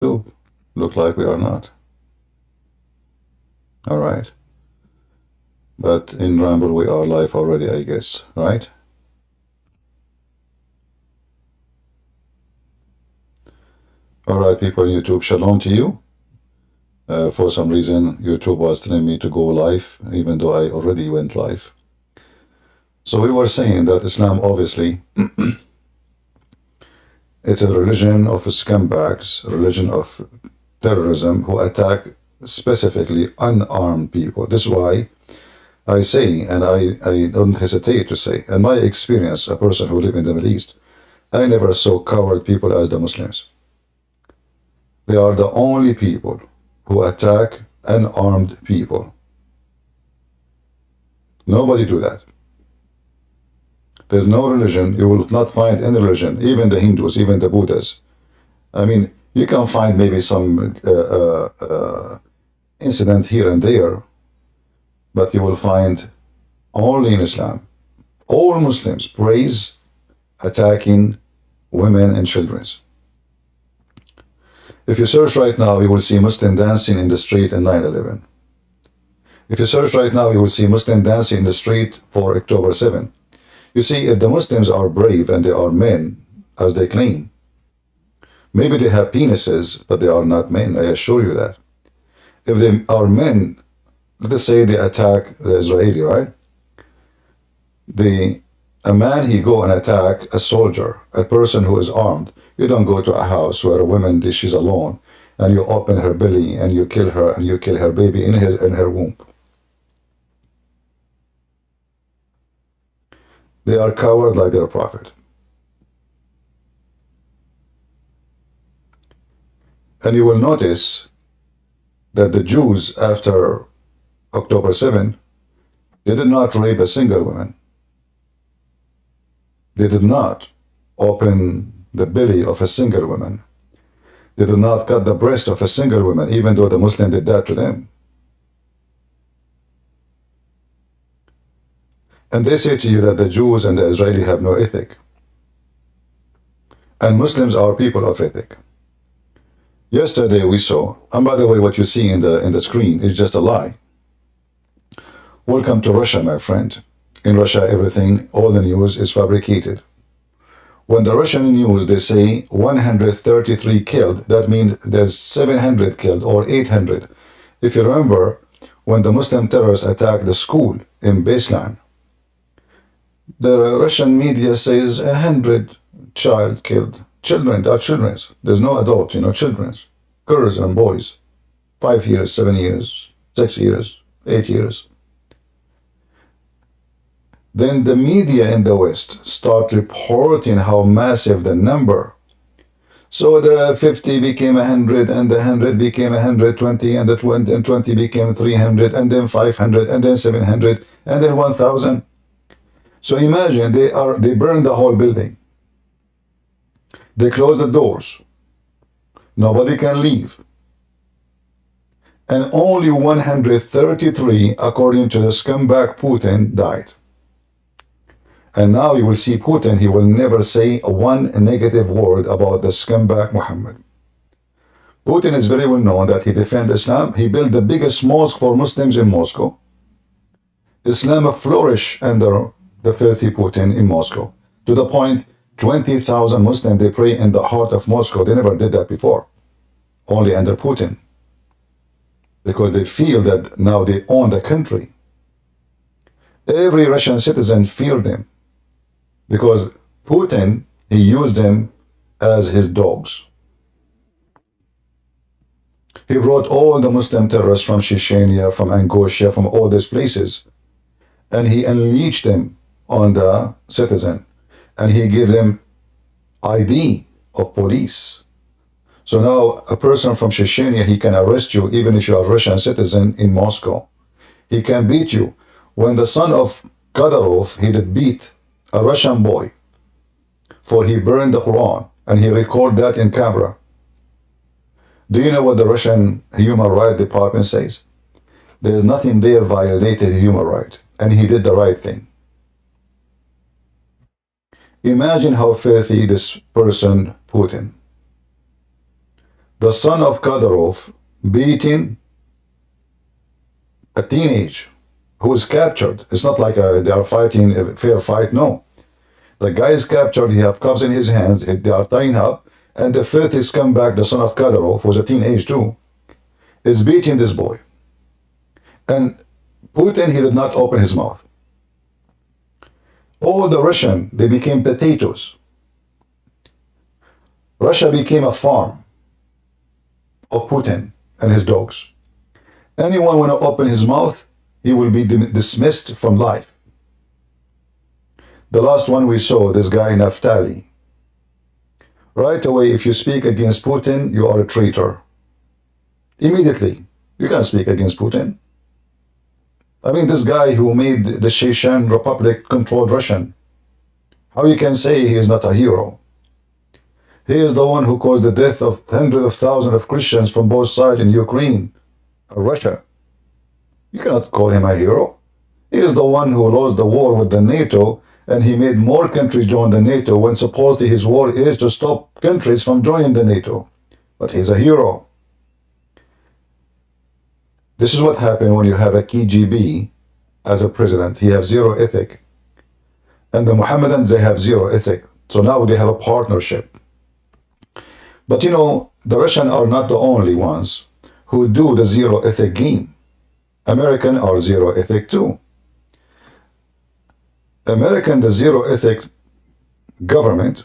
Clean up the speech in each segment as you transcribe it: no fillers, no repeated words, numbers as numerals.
do. Look like we are not. All right. But in Ramble, we are live already, I guess, right? All right, people on YouTube, shalom to you. For some reason, YouTube was telling me to go live, even though I already went live. So we were saying that Islam, obviously, it's a religion of scumbags, a religion of terrorism who attack specifically unarmed people. This is why I say, and I don't hesitate to say, in my experience, a person who live in the Middle East, I never saw coward people as the Muslims. They are the only people who attack unarmed people. Nobody do that. There's no religion, you will not find any religion, even the Hindus, even the Buddhas. I mean, you can find maybe some incident here and there, but you will find only in Islam. All Muslims praise attacking women and children. If you search right now, you will see Muslim dancing in the street in 9/11. If you search right now, you will see Muslim dancing in the street for October 7. You see, if the Muslims are brave and they are men, as they claim, maybe they have penises, but they are not men, I assure you that. If they are men, let us say they attack the Israeli, right? A man, he go and attack a soldier, a person who is armed. You don't go to a house where a woman, she's alone, and you open her belly and you kill her and you kill her baby in her womb. They are coward like their prophet. And you will notice that the Jews after October 7, they did not rape a single woman. They did not open the belly of a single woman. They did not cut the breast of a single woman, even though the Muslim did that to them. And they say to you that the Jews and the Israeli have no ethic. And Muslims are people of ethic. Yesterday we saw, and by the way, what you see in the screen is just a lie. Welcome to Russia, my friend. In Russia, everything, all the news is fabricated. When the Russian news, they say 133 killed, that means there's 700 killed or 800. If you remember, when the Muslim terrorists attacked the school in Baseline, the Russian media says 100 child killed. Children are children. There's no adult, children. Girls and boys. 5 years, 7 years, 6 years, 8 years. Then the media in the West start reporting how massive the number. So the 50 became 100, and the 100 became 120, and the 20 became 300, and then 500, and then 700, and then 1,000. So imagine they burned the whole building. They closed the doors. Nobody can leave. And only 133, according to the scumbag Putin, died. And now you will see Putin, he will never say one negative word about the scumbag Muhammad. Putin is very well known that he defends Islam. He built the biggest mosque for Muslims in Moscow. Islam flourished under the filthy Putin in Moscow, to the point 20,000 Muslims, they pray in the heart of Moscow. They never did that before, only under Putin, because they feel that now they own the country. Every Russian citizen feared them, because Putin, he used them as his dogs. He brought all the Muslim terrorists from Chechnya, from Ingushetia, from all these places, and he unleashed them on the citizen, and he gave them ID of police. So now a person from Chechnya, he can arrest you even if you are a Russian citizen in Moscow. He can beat you. When the son of Kadyrov, he did beat a Russian boy, for he burned the Quran, and he recorded that in camera. Do you know what the Russian Human Rights Department says? There is nothing there violated human right, and he did the right thing. Imagine how filthy this person, Putin. the son of Kadyrov beating a teenage who is captured. It's not like they are fighting a fair fight, no. The guy is captured, he have cups in his hands, they are tying up, and the filthy scumbag, the son of Kadyrov, who's a teenage too, is beating this boy. And Putin, he did not open his mouth. All the Russian, they became potatoes. Russia became a farm of Putin and his dogs. Anyone want to open his mouth, he will be dismissed from life. The last one we saw, this guy Naftali. Right away, if you speak against Putin, you are a traitor. Immediately, you can't speak against Putin. I mean, this guy who made the Chechen Republic controlled Russian. How you can say he is not a hero? He is the one who caused the death of hundreds of thousands of Christians from both sides in Ukraine, Russia. You cannot call him a hero. He is the one who lost the war with the NATO, and he made more countries join the NATO when supposedly his war is to stop countries from joining the NATO. But he's a hero. This is what happened when you have a KGB as a president. He has zero ethic. And the Mohammedans, they have zero ethic. So now they have a partnership. But you know, the Russians are not the only ones who do the zero ethic game. American are zero ethic too. American, the zero ethic government,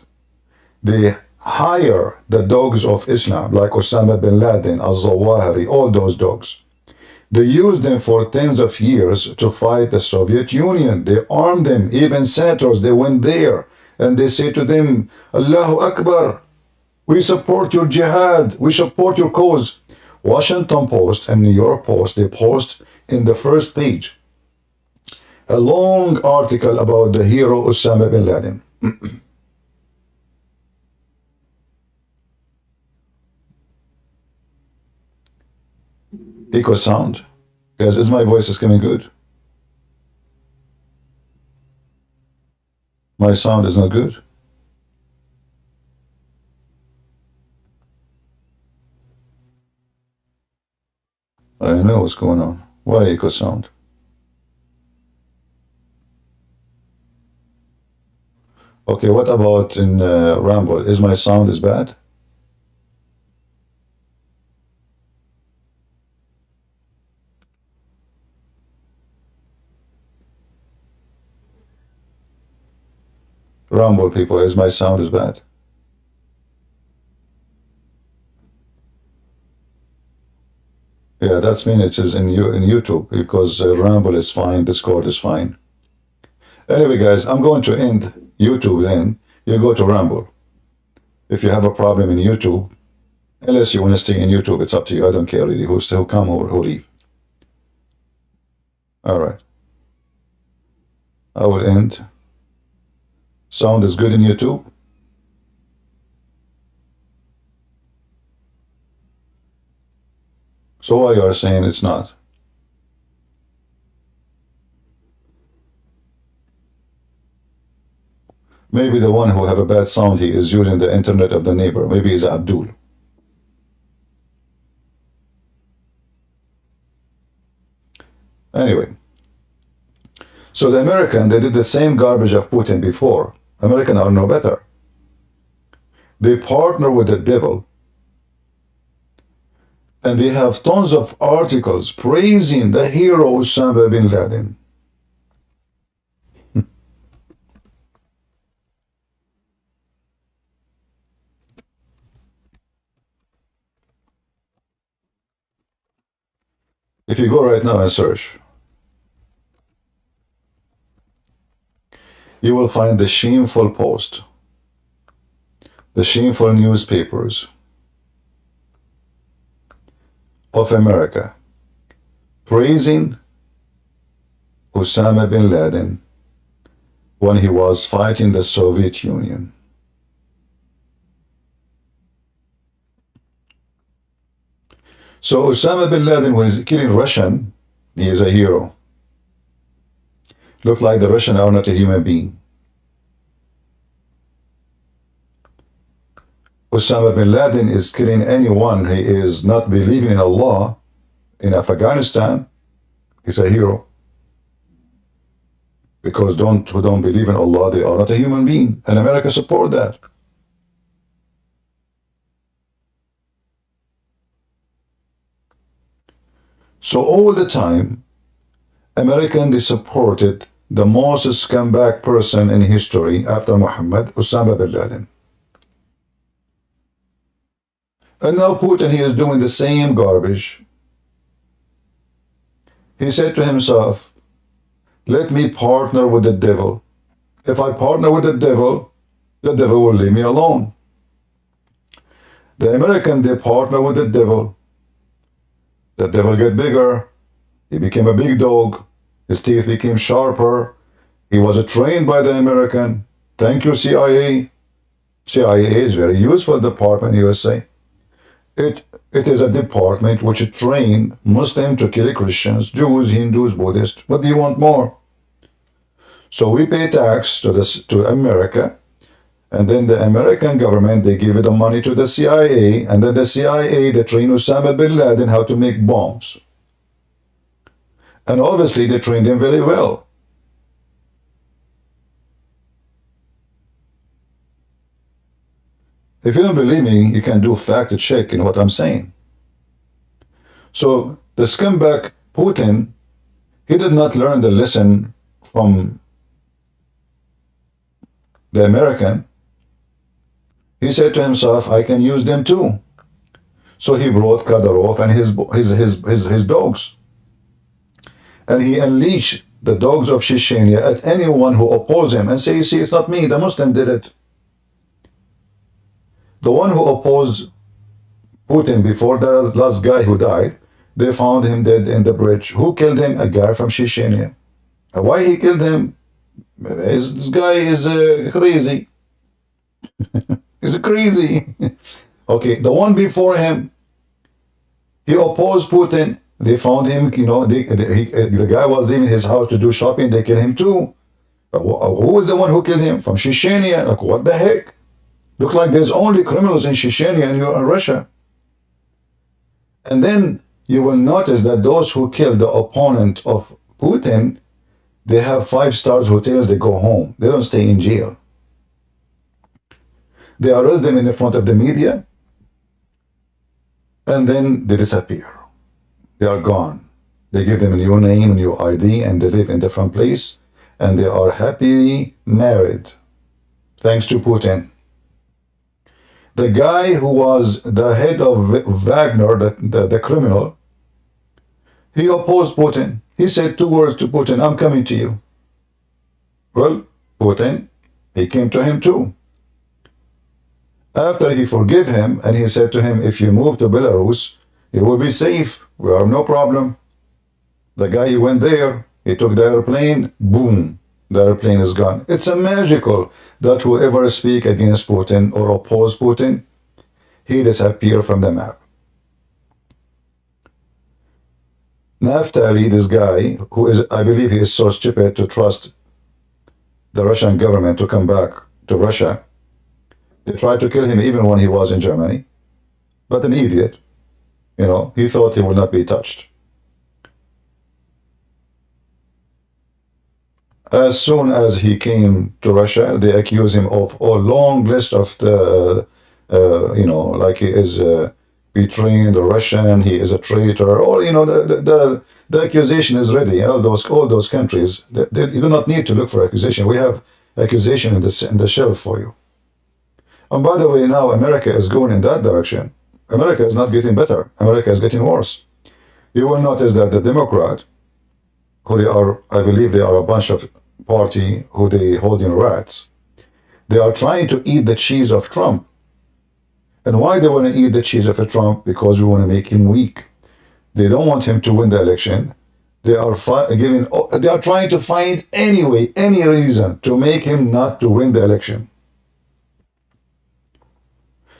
they hire the dogs of Islam, like Osama bin Laden, al-Zawahiri, all those dogs. They use them for tens of years to fight the Soviet Union. They arm them, even senators, they went there, and they say to them, Allahu Akbar, we support your jihad, we support your cause. Washington Post and New York Post, they post in the first page a long article about the hero Osama bin Laden. Echo sound. Guys, is my voice is coming good? My sound is not good. I don't know what's going on. Why echo sound? Okay, what about in Ramble? Is my sound is bad? Rumble people, is my sound is bad? Yeah, that's mean it is in YouTube, because Rumble is fine, Discord is fine. Anyway, guys, I'm going to end YouTube then. You go to Rumble. If you have a problem in YouTube, unless you want to stay in YouTube, it's up to you. I don't care really who's still come or who leave. All right. I will end. Sound is good in YouTube? So why you are saying it's not? Maybe the one who have a bad sound, he is using the internet of the neighbor. Maybe he's Abdul. Anyway. So the American, they did the same garbage of Putin before. American are no better. They partner with the devil. And they have tons of articles praising the hero Osama bin Laden. If you go right now and search, you will find the shameful post, the shameful newspapers of America praising Osama bin Laden when he was fighting the Soviet Union. So Osama bin Laden, when he's killing Russian, he is a hero. Look like the Russians are not a human being. Osama bin Laden is killing anyone who is not believing in Allah in Afghanistan, he's a hero. Because who don't believe in Allah, they are not a human being. And America support that. So all the time, Americans, they supported the most scumbag person in history after Muhammad, Osama bin Laden. And now Putin, he is doing the same garbage. He said to himself, let me partner with the devil. If I partner with the devil will leave me alone. The American, they partner with the devil. The devil get bigger. He became a big dog. His teeth became sharper. He was trained by the American. Thank you, CIA. CIA is a very useful department in USA. It is a department which train Muslims to kill Christians, Jews, Hindus, Buddhists. What do you want more? So we pay tax to America, and then the American government, they give the money to the CIA, and then the CIA, they train Osama bin Laden how to make bombs. And obviously they trained him very well. If you don't believe me, you can do fact check in what I'm saying. So the scumbag Putin, he did not learn the lesson from the American. He said to himself, I can use them too. So he brought Kadyrov and his dogs. And he unleashed the dogs of Chechnya at anyone who opposed him and say, see, it's not me, the Muslim did it. The one who opposed Putin before the last guy who died, they found him dead in the bridge. Who killed him? A guy from Chechnya. Why he killed him? This guy is crazy. He's crazy. Okay, the one before him, he opposed Putin. They found him, the guy was leaving his house to do shopping. They killed him too. Who was the one who killed him? From Chechnya. Like, what the heck? Look like there's only criminals in Chechnya and you're in Russia. And then you will notice that those who killed the opponent of Putin, they have 5-star hotels, they go home. They don't stay in jail. They arrest them in front of the media, and then they disappear. They are gone. They give them a new name, a new ID, and they live in a different place, and they are happily married, thanks to Putin. The guy who was the head of Wagner, the criminal, he opposed Putin. He said 2 words to Putin, I'm coming to you. Well, Putin, he came to him too. After he forgave him, and he said to him, if you move to Belarus, you will be safe. We have no problem. The guy, he went there, he took the airplane, boom, the airplane is gone. It's a magical that whoever speak against Putin or oppose Putin, he disappear from the map. Naftali, this guy, who is, I believe he is so stupid to trust the Russian government to come back to Russia. They tried to kill him even when he was in Germany. But an idiot, he thought he would not be touched. As soon as he came to Russia, they accused him of a long list of the, like he is betraying the Russian, he is a traitor, or, the accusation is ready. All those countries, you do not need to look for accusation. We have accusation in the shelf for you. And by the way, now America is going in that direction. America is not getting better. America is getting worse. You will notice that the Democrat, who they are, I believe they are a bunch of party who they hold in rats, they are trying to eat the cheese of Trump. And why they want to eat the cheese of Trump? Because we want to make him weak. They don't want him to win the election. They are trying to find any reason to make him not to win the election.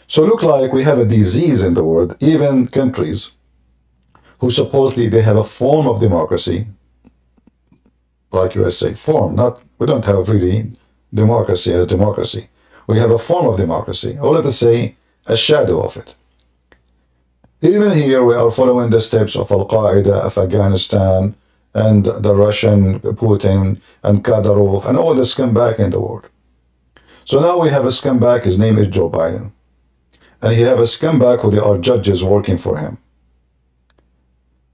So look like we have a disease in the world, even countries who supposedly they have a form of democracy, like USA, we don't have really democracy as democracy. We have a form of democracy, or let us say a shadow of it. Even here, we are following the steps of Al-Qaeda of Afghanistan and the Russian Putin and Kadyrov and all the scumbag in the world. So now we have a scumbag, his name is Joe Biden. And he have a scumbag who they are judges working for him.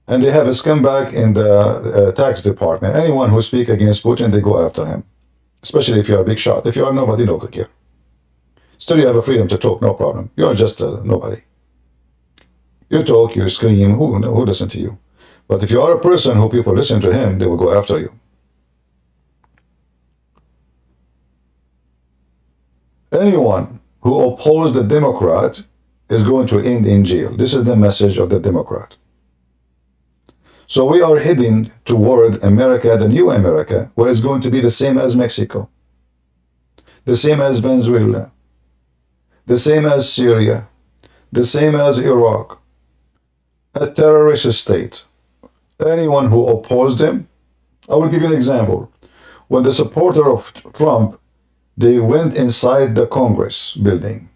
And they have a scumbag in the tax department. Anyone who speaks against Putin, they go after him. Especially if you are a big shot. If you are nobody, nobody care. Still, you have a freedom to talk, no problem. You are just nobody. You talk, you scream, who listen to you? But if you are a person who people listen to him, they will go after you. Anyone who opposes the Democrat is going to end in jail. This is the message of the Democrat. So we are heading toward America, the new America, where it's going to be the same as Mexico, the same as Venezuela, the same as Syria, the same as Iraq, a terrorist state. Anyone who opposed them, I will give you an example. When the supporter of Trump, they went inside the Congress building.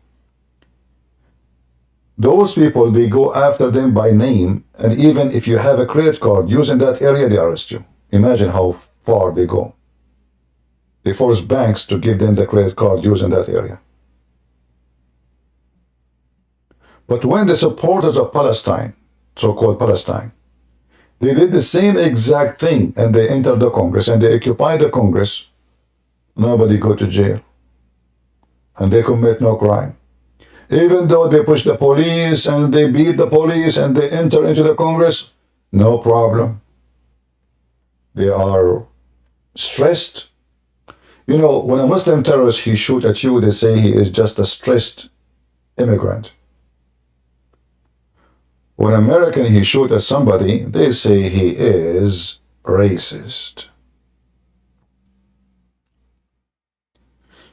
Those people, they go after them by name, and even if you have a credit card using that area, they arrest you. Imagine how far they go. They force banks to give them the credit card using that area. But when the supporters of Palestine, so-called Palestine, they did the same exact thing, and they entered the Congress, and they occupied the Congress, nobody go to jail. And they commit no crime. Even though they push the police, and they beat the police, and they enter into the Congress, no problem. They are stressed. You know, when a Muslim terrorist, he shoot at you, they say he is just a stressed immigrant. When an American, he shoot at somebody, they say he is racist.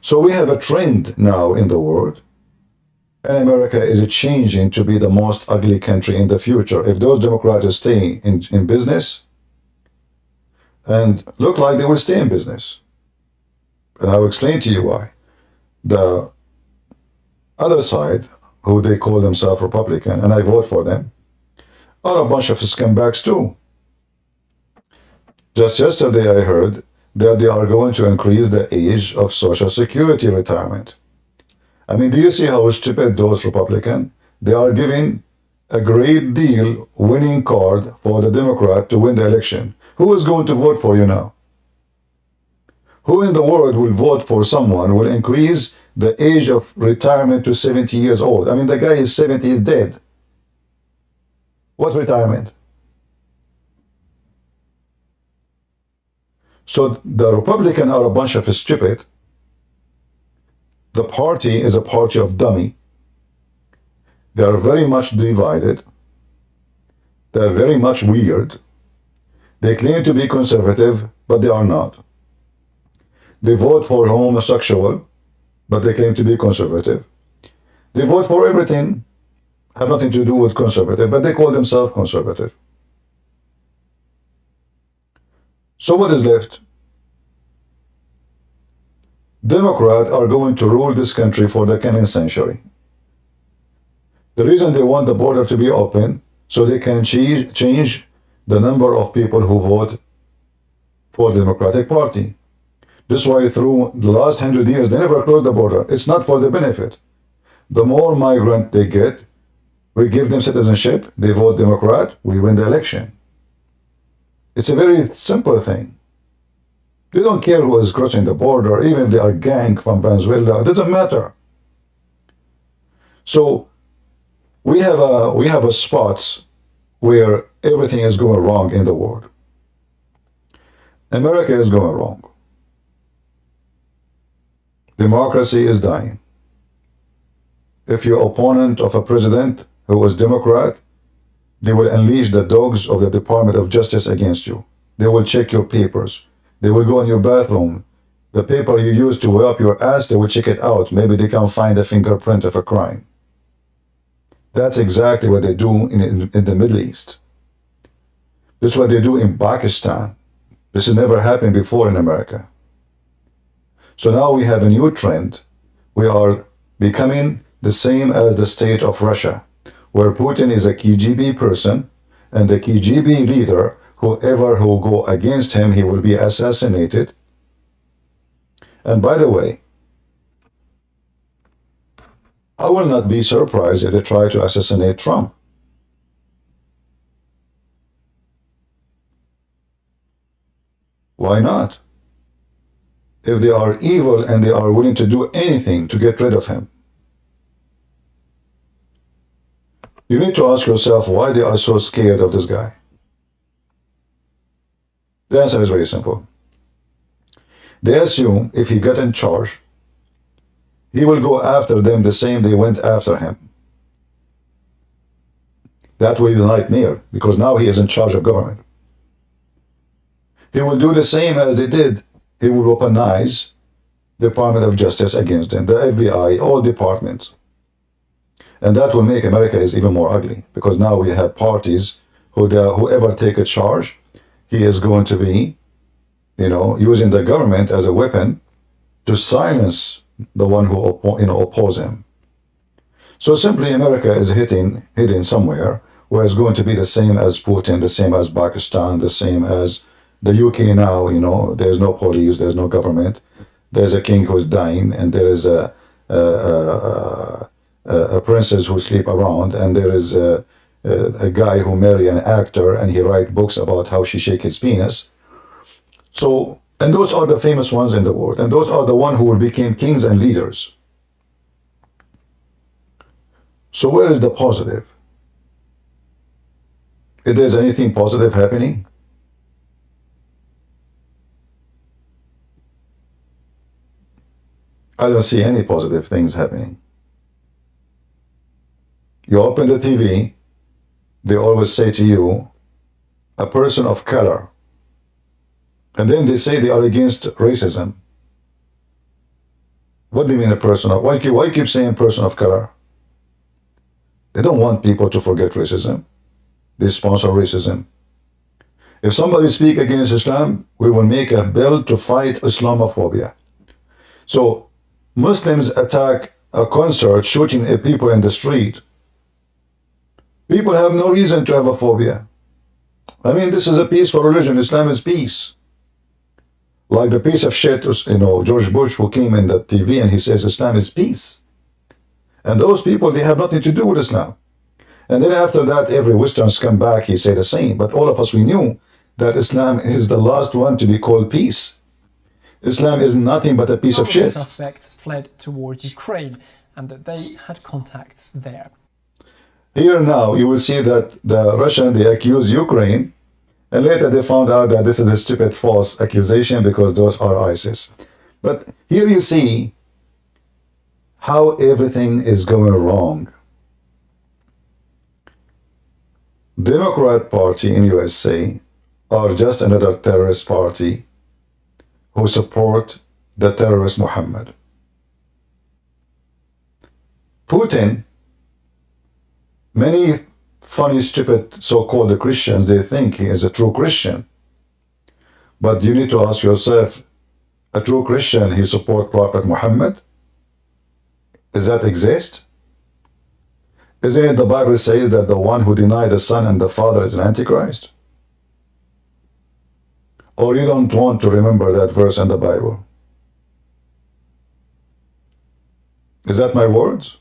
So we have a trend now in the world, and America is changing to be the most ugly country in the future. If those Democrats stay in business, and look like they will stay in business. And I will explain to you why. The other side, who they call themselves Republican, and I vote for them, are a bunch of scumbags too. Just yesterday I heard that they are going to increase the age of Social Security retirement. I mean, do you see how stupid those Republicans? They are giving a great deal winning card for the Democrat to win the election. Who is going to vote for you now? Who in the world will vote for someone who will increase the age of retirement to 70 years old? I mean, the guy is 70, is dead. What retirement? So the Republicans are a bunch of stupid. The party is a party of dummy. They are very much divided. They are very much weird. They claim to be conservative, but they are not. They vote for homosexual, but they claim to be conservative. They vote for everything, have nothing to do with conservative, but they call themselves conservative. So what is left? Democrats are going to rule this country for the coming century. The reason they want the border to be open, so they can change the number of people who vote for the Democratic Party. This is why through the last 100 years, they never closed the border. It's not for their benefit. The more migrant they get, we give them citizenship, they vote Democrat, we win the election. It's a very simple thing. They don't care who is crossing the border, even if they are gang from Venezuela, it doesn't matter. So we have a spots where everything is going wrong in the world. America is going wrong. Democracy is dying. If you're opponent of a president who was Democrat, they will unleash the dogs of the Department of Justice against you. They will check your papers. They will go in your bathroom. The paper you used to wipe your ass, they will check it out. Maybe they can find a fingerprint of a crime. That's exactly what they do in the Middle East. This is what they do in Pakistan. This has never happened before in America. So now we have a new trend. We are becoming the same as the state of Russia, where Putin is a KGB person, and the KGB leader, whoever who go against him, he will be assassinated. And by the way, I will not be surprised if they try to assassinate Trump. Why not? If they are evil and they are willing to do anything to get rid of him. You need to ask yourself why they are so scared of this guy. The answer is very simple. They assume if he got in charge, he will go after them the same they went after him. That will be the nightmare, because now he is in charge of government. He will do the same as they did. He will weaponize the Department of Justice against them, the FBI, all departments. And that will make America is even more ugly, because now we have parties whoever take a charge, he is going to be, using the government as a weapon to silence the one who oppose him. So simply America is hidden somewhere where it's going to be the same as Putin, the same as Pakistan, the same as the UK now. There's no police, there's no government, there's a king who's dying, and there is a princess who sleep around, and there is a guy who marry an actor and he write books about how she shake his penis. So, and those are the famous ones in the world, and those are the ones who will become kings and leaders. So where is the positive? If there's anything positive happening? I don't see any positive things happening. You open the TV, they always say to you, a person of color. And then they say they are against racism. What do you mean a person of, why you keep saying person of color? They don't want people to forget racism. They sponsor racism. If somebody speak against Islam, we will make a bill to fight Islamophobia. So Muslims attack a concert, shooting at people in the street. People have no reason to have a phobia. I mean, this is a peaceful religion. Islam is peace. Like the piece of shit, George Bush, who came in the TV and he says Islam is peace. And those people, they have nothing to do with Islam. And then after that, every Western scumbag, he said the same. But all of us, we knew that Islam is the last one to be called peace. Islam is nothing but a piece of shit. Suspects fled towards Ukraine and that they had contacts there. Here now, you will see that the Russian, they accuse Ukraine, and later they found out that this is a stupid false accusation because those are ISIS. But here you see how everything is going wrong. Democrat Party in USA are just another terrorist party who support the terrorist Muhammad. Putin, many funny, stupid, so-called Christians, they think he is a true Christian. But you need to ask yourself, a true Christian, he support Prophet Muhammad? Does that exist? Isn't it the Bible says that the one who denies the Son and the Father is an Antichrist? Or you don't want to remember that verse in the Bible? Is that my words?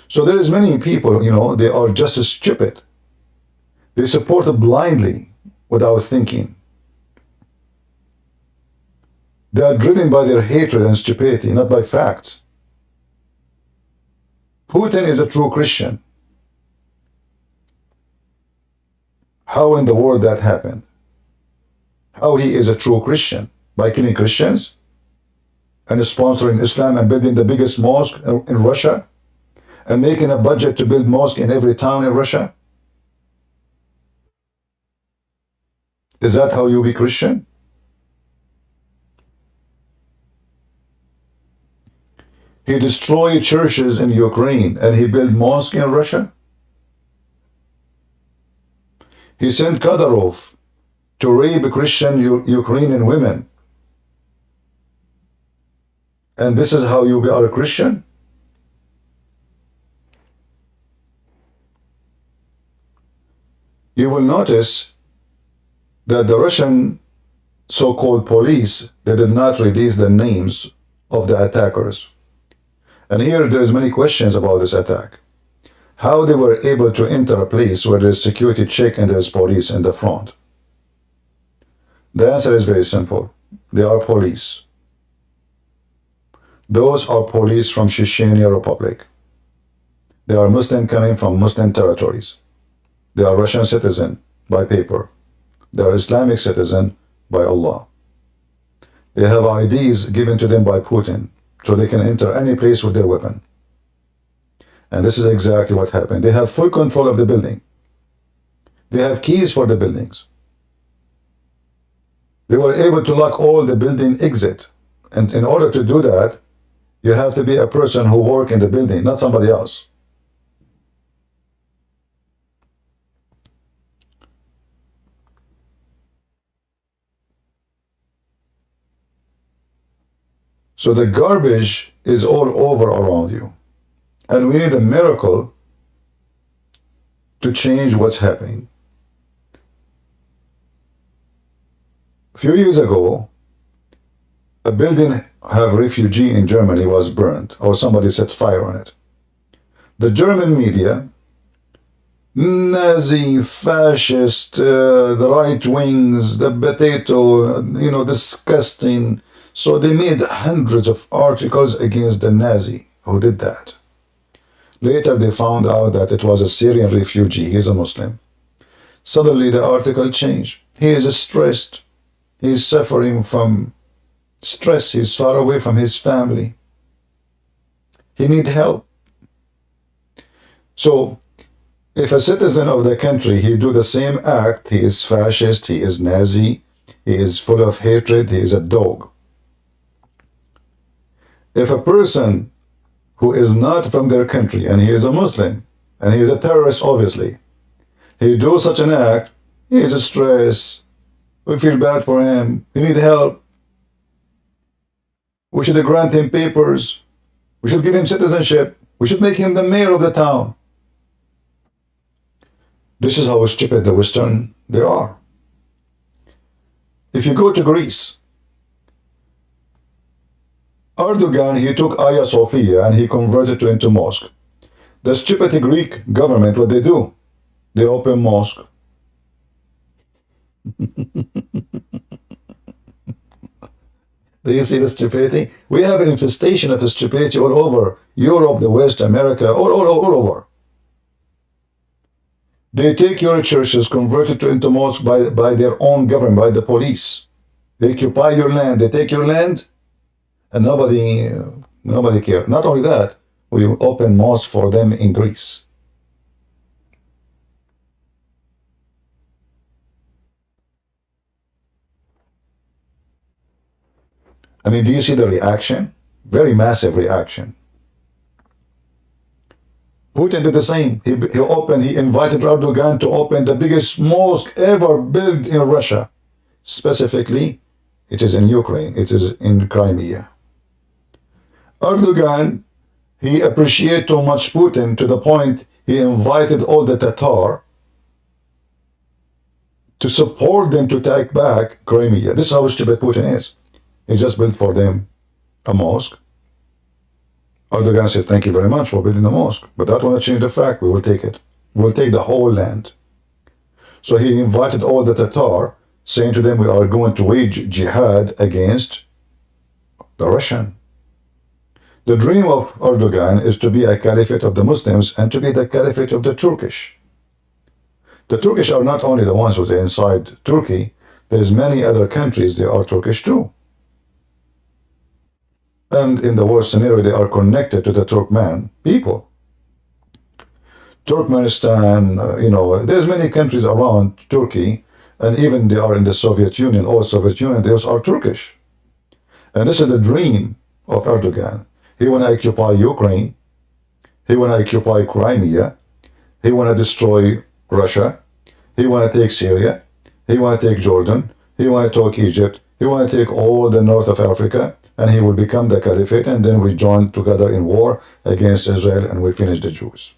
So there is many people, they are just as stupid. They support it blindly without thinking. They are driven by their hatred and stupidity, not by facts. Putin is a true Christian. How in the world that happened? How he is a true Christian? By killing Christians and sponsoring Islam and building the biggest mosque in Russia and making a budget to build mosque in every town in Russia? Is that how you be Christian? He destroyed churches in Ukraine and he built mosque in Russia. He sent Kadyrov to rape Christian Ukrainian women. And this is how you are a Christian? you will notice that the Russian so-called police, they did not release the names of the attackers. And here there is many questions about this attack. How they were able to enter a place where there's security check and there's police in the front. The answer is very simple. They are police. Those are police from Chechnya Republic. They are Muslim coming from Muslim territories. They are Russian citizen by paper. They are Islamic citizen by Allah. They have IDs given to them by Putin, so they can enter any place with their weapon. And this is exactly what happened. They have full control of the building. They have keys for the buildings. They were able to lock all the building exit. And in order to do that, you have to be a person who works in the building, not somebody else. So the garbage is all over around you. And we need a miracle to change what's happening. A few years ago, a building have refugee in Germany was burned, or somebody set fire on it. The German media, Nazi, fascist, the right wings, the potato, disgusting. So they made hundreds of articles against the Nazi who did that. Later they found out that it was a Syrian refugee. He's a Muslim. Suddenly the article changed. He is stressed. He is suffering from stress. He's far away from his family. He needs help. So if a citizen of the country, he do the same act, he is fascist, he is Nazi, he is full of hatred, he is a dog. If a person who is not from their country, and he is a Muslim, and he is a terrorist, obviously, he do such an act, he is stressed, we feel bad for him, he need help, we should grant him papers, we should give him citizenship, we should make him the mayor of the town. This is how stupid the Western they are. If you go to Greece, Erdogan, he took Hagia Sophia and he converted it into mosque. The stupid Greek government, what they do? They open mosque. Do you see the stupidity? We have an infestation of stupidity all over Europe, the West, America, all over. They take your churches, convert it into mosques by their own government, by the police. They occupy your land, they take your land, and nobody cares. Not only that, we open mosques for them in Greece. I mean, do you see the reaction? Very massive reaction. Putin did the same. He invited Erdogan to open the biggest mosque ever built in Russia. Specifically, it is in Ukraine. It is in Crimea. Erdogan, he appreciated too much Putin to the point he invited all the Tatar to support them to take back Crimea. This is how stupid Putin is. He just built for them a mosque. Erdogan says, thank you very much for building the mosque, but that won't change the fact. We will take it. We will take the whole land. So he invited all the Tatar, saying to them, we are going to wage jihad against the Russian. The dream of Erdogan is to be a caliphate of the Muslims and to be the caliphate of the Turkish. The Turkish are not only the ones who are inside Turkey, there's many other countries, they are Turkish too. And in the worst scenario, they are connected to the Turkmen people. Turkmenistan, there's many countries around Turkey, and even they are in the Soviet Union, old Soviet Union, those are Turkish. And this is the dream of Erdogan. He want to occupy Ukraine. He want to occupy Crimea. He want to destroy Russia. He want to take Syria. He want to take Jordan. He want to take Egypt. He want to take all the north of Africa. And he will become the caliphate, and then we join together in war against Israel, and we finish the Jews.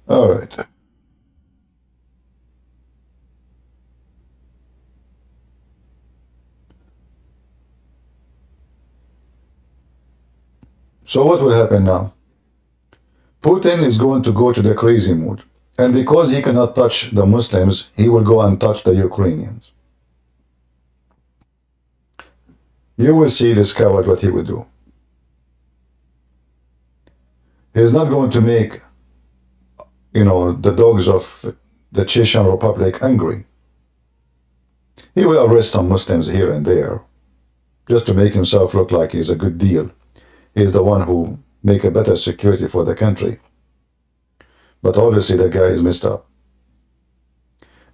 All right. So what will happen now? Putin is going to go to the crazy mood. And because he cannot touch the Muslims, he will go and touch the Ukrainians. You will see this coward what he will do. He is not going to make, the dogs of the Chechen Republic angry. He will arrest some Muslims here and there, just to make himself look like he's a good deal. He's the one who make a better security for the country. But obviously the guy is messed up.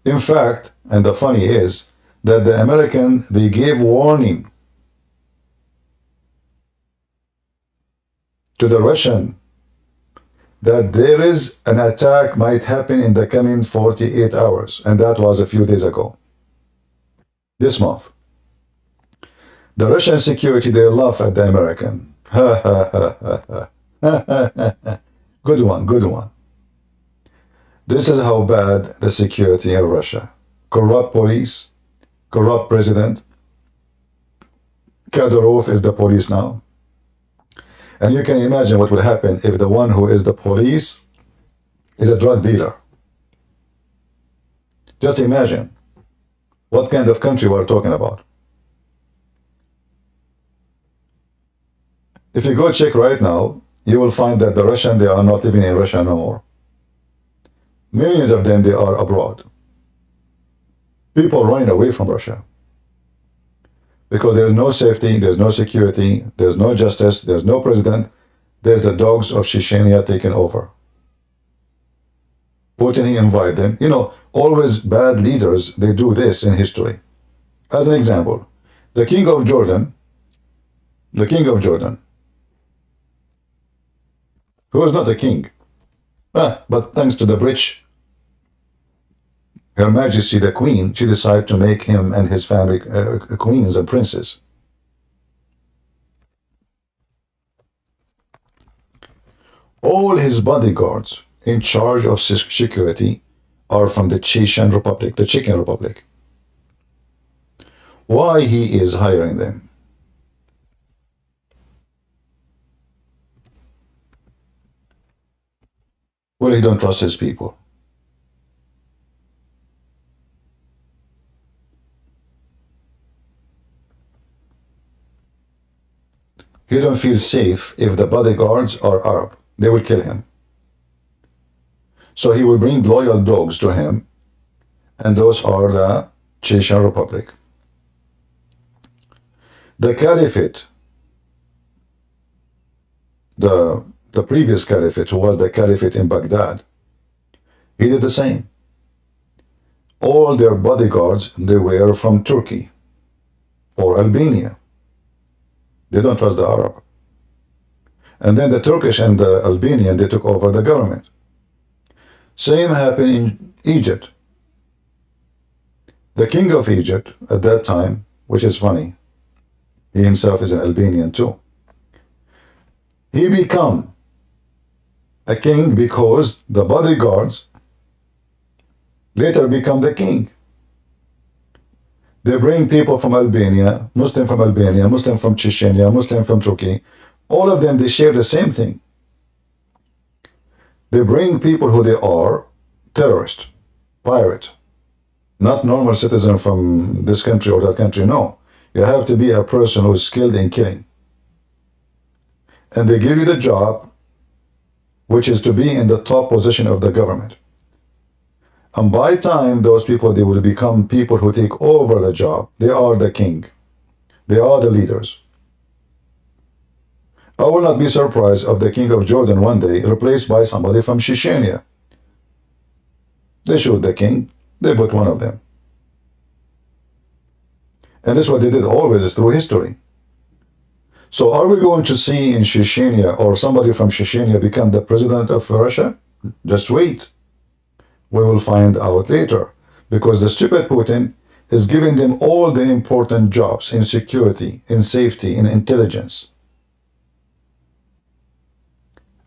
In fact, and the funny is, that the American, they gave warning to the Russian that there is an attack might happen in the coming 48 hours. And that was a few days ago. This month. The Russian security, they laugh at the American. Ha ha ha ha ha. Good one, good one. This is how bad the security in Russia. Corrupt police, corrupt president. Kadyrov is the police now. And you can imagine what will happen if the one who is the police is a drug dealer. Just imagine what kind of country we're talking about. If you go check right now, you will find that the Russian, they are not living in Russia no more. Millions of them, they are abroad. People running away from Russia. Because there's no safety, there's no security, there's no justice, there's no president, there's the dogs of Chechnya taking over. Putin, he invite them. Always bad leaders, they do this in history. As an example, the king of Jordan, who is not a king, but thanks to the British, Her Majesty the Queen, she decided to make him and his family queens and princes. All his bodyguards in charge of security are from the Chechen Republic, the Chechen Republic. Why he is hiring them? Well, he don't trust his people. He don't feel safe if the bodyguards are Arab. They will kill him. So he will bring loyal dogs to him, and those are the Chechen Republic. The Caliphate, the previous Caliphate, who was the Caliphate in Baghdad, he did the same. All their bodyguards, they were from Turkey or Albania. They don't trust the Arab. And then the Turkish and the Albanian, they took over the government. Same happened in Egypt. The king of Egypt at that time, which is funny, he himself is an Albanian too. He became a king because the bodyguards later become the king. They bring people from Albania, Muslim from Chechnya, Muslim from Turkey. All of them, they share the same thing. They bring people who they are terrorist, pirate, not normal citizen from this country or that country. No, you have to be a person who is skilled in killing. And they give you the job, which is to be in the top position of the government. And by time, those people, they will become people who take over the job. They are the king. They are the leaders. I will not be surprised if the king of Jordan one day replaced by somebody from Chechnya. They shoot the king, they put one of them. And this is what they did always through history. So are we going to see in Chechnya or somebody from Chechnya become the president of Russia? Just wait. We will find out later. Because the stupid Putin is giving them all the important jobs in security, in safety, in intelligence.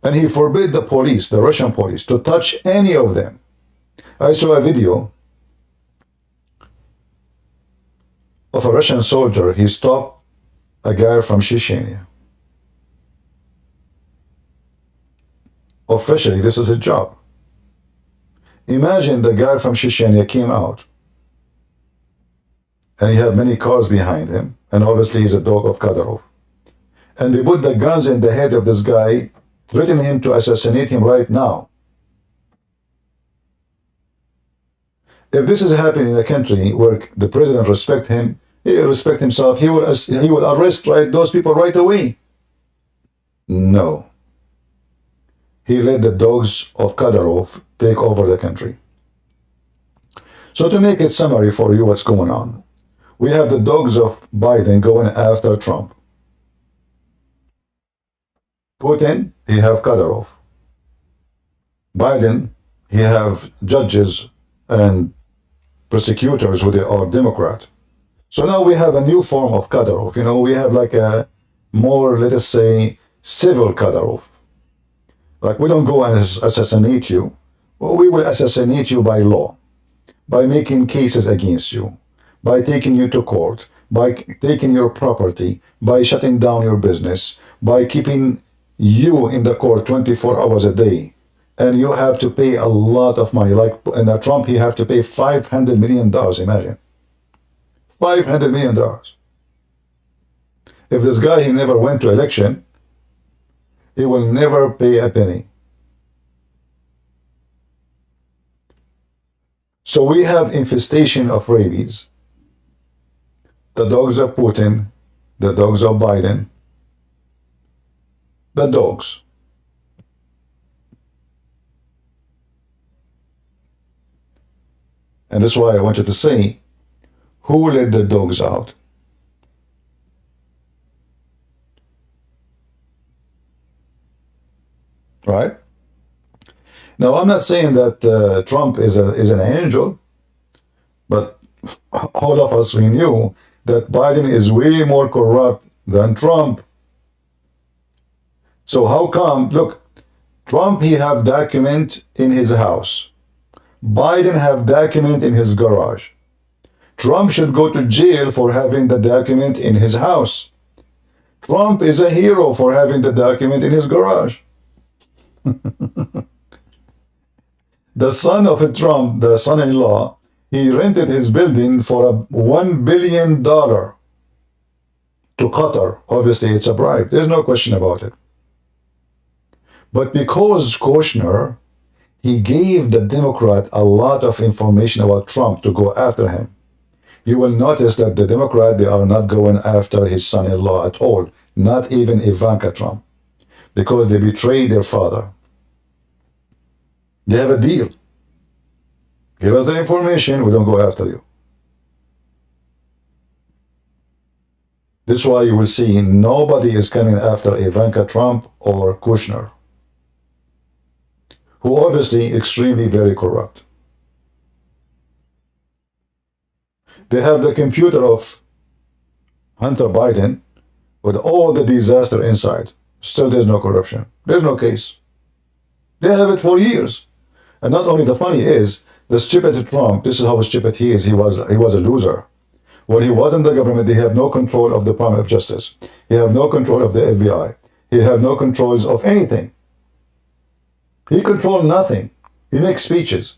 And he forbid the police, the Russian police, to touch any of them. I saw a video of a Russian soldier. He stopped a guy from Chechnya. Officially, this is his job. Imagine the guy from Chechnya came out, and he had many cars behind him, and obviously he's a dog of Kadyrov. And they put the guns in the head of this guy, threatening him to assassinate him right now. If this is happening in a country where the president respects him, he respects himself, he will arrest those people right away. No. He let the dogs of Kadyrov take over the country. So to make it summary for you what's going on, we have the dogs of Biden going after Trump. Putin, he have Kadyrov. Biden, he have judges and prosecutors who they are Democrat. So now we have a new form of Kadyrov. You know, we have like a more, let us say, civil Kadyrov. Like, we don't go and assassinate you. Well, we will assassinate you by law, by making cases against you, by taking you to court, by taking your property, by shutting down your business, by keeping you in the court 24 hours a day. And you have to pay a lot of money. Like in Trump, he have to pay $500 million, imagine. $500 million. If this guy, he never went to election, he will never pay a penny. So we have infestation of rabies. The dogs of Putin, the dogs of Biden, the dogs. And that's why I wanted to say, who let the dogs out? Right? Now, I'm not saying that Trump is an angel, but all of us, we knew that Biden is way more corrupt than Trump. So how come, look, Trump, he have document in his house. Biden have document in his garage. Trump should go to jail for having the document in his house. Trump is a hero for having the document in his garage. The son of Trump, the son-in-law, he rented his building for $1 billion to Qatar. Obviously, it's a bribe. There's no question about it. But because Kushner, he gave the Democrat a lot of information about Trump to go after him. You will notice that the Democrat, they are not going after his son-in-law at all, not even Ivanka Trump, because they betrayed their father. They have a deal. Give us the information, we don't go after you. This is why you will see nobody is coming after Ivanka Trump or Kushner, who obviously extremely very corrupt. They have the computer of Hunter Biden with all the disaster inside. Still there's no corruption. There's no case. They have it for years. And not only, the funny is, the stupid Trump, this is how stupid he is, he was a loser. When he was in the government, they have no control of the Department of Justice. He have no control of the FBI. He have no controls of anything. He controls nothing. He makes speeches.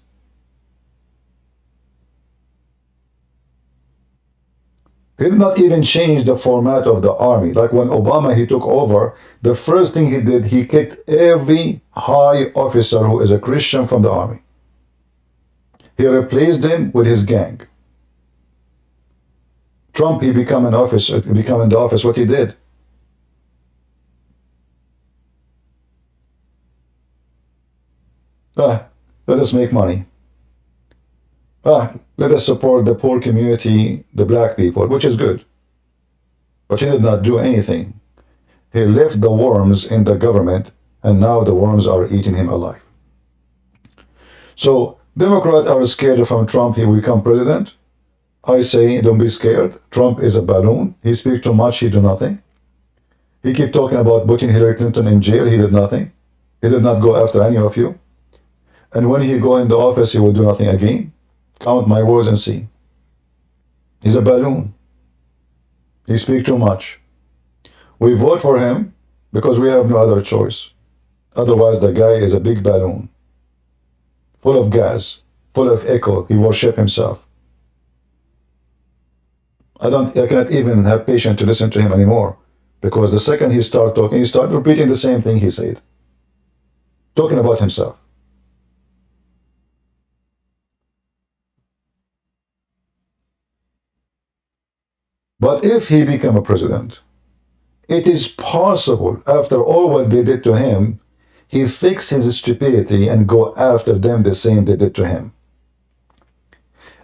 He did not even change the format of the army. Like when Obama, he took over, the first thing he did, he kicked every high officer who is a Christian from the army. He replaced them with his gang. Trump, he became in the office, what he did? Let us make money. Let us support the poor community, the black people, which is good. But he did not do anything. He left the worms in the government, and now the worms are eating him alive. So, Democrats are scared from Trump, he will become president. I say, don't be scared. Trump is a balloon. He speaks too much, he do nothing. He keep talking about putting Hillary Clinton in jail, he did nothing. He did not go after any of you. And when he go in the office, he will do nothing again. Count my words and see. He's a balloon. He speaks too much. We vote for him because we have no other choice. Otherwise, the guy is a big balloon, full of gas, full of echo. He worships himself. I cannot even have patience to listen to him anymore, because the second he start talking, he start repeating the same thing he said, talking about himself. But if he become a president, it is possible, after all what they did to him, he fix his stupidity and go after them the same they did to him.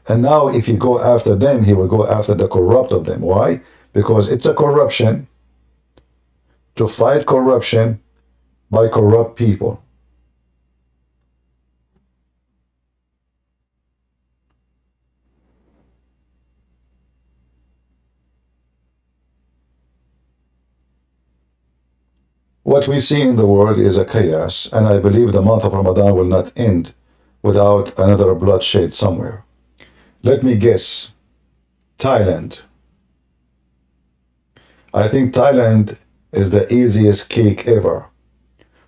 And now if he go after them, he will go after the corrupt of them. Why? Because it's a corruption to fight corruption by corrupt people. What we see in the world is a chaos, and I believe the month of Ramadan will not end without another bloodshed somewhere. Let me guess. Thailand. I think Thailand is the easiest cake ever.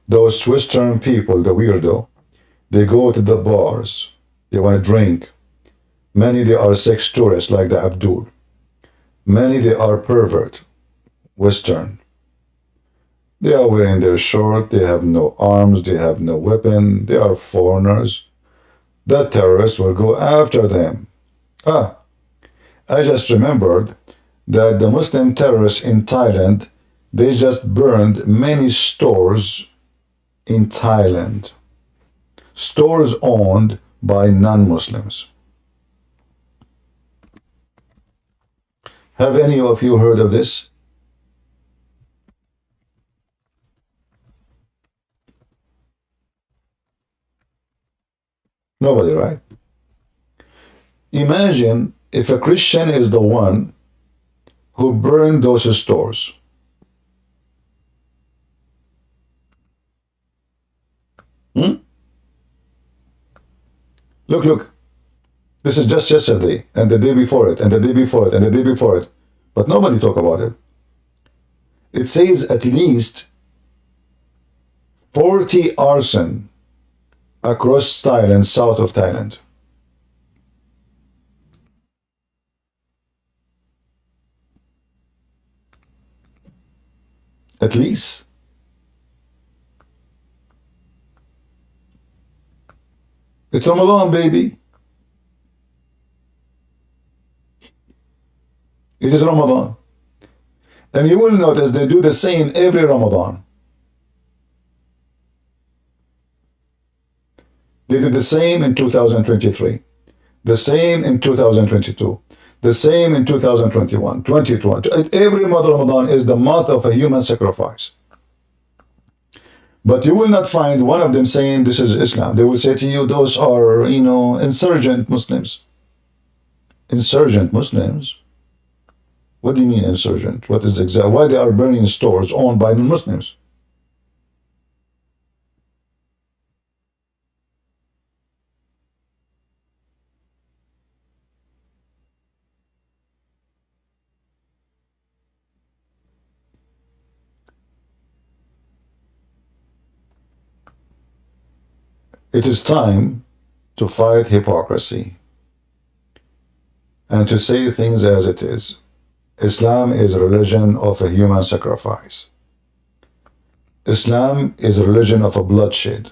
Those Western people, the weirdo, they go to the bars, they want to drink. Many they are sex tourists like the Abdul. Many they are pervert, Western. They are wearing their short, they have no arms, they have no weapon, they are foreigners. The terrorists will go after them. I just remembered that the Muslim terrorists in Thailand, they just burned many stores in Thailand. Stores owned by non-Muslims. Have any of you heard of this? Nobody, right? Imagine if a Christian is the one who burned those stores. Look. This is just yesterday, and the day before it, and the day before it, and the day before it. But nobody talk about it. It says at least 40 arson across Thailand, south of Thailand. At least. It's Ramadan, baby. It is Ramadan. And you will notice they do the same every Ramadan. They did the same in 2023, the same in 2022, the same in 2021, 2020. Every month of Ramadan is the month of a human sacrifice. But you will not find one of them saying this is Islam. They will say to you, those are, insurgent Muslims. Insurgent Muslims? What do you mean insurgent? What is exact? Why they are burning stores owned by non-Muslims? It is time to fight hypocrisy and to say things as it is. Islam is a religion of a human sacrifice. Islam is a religion of a bloodshed.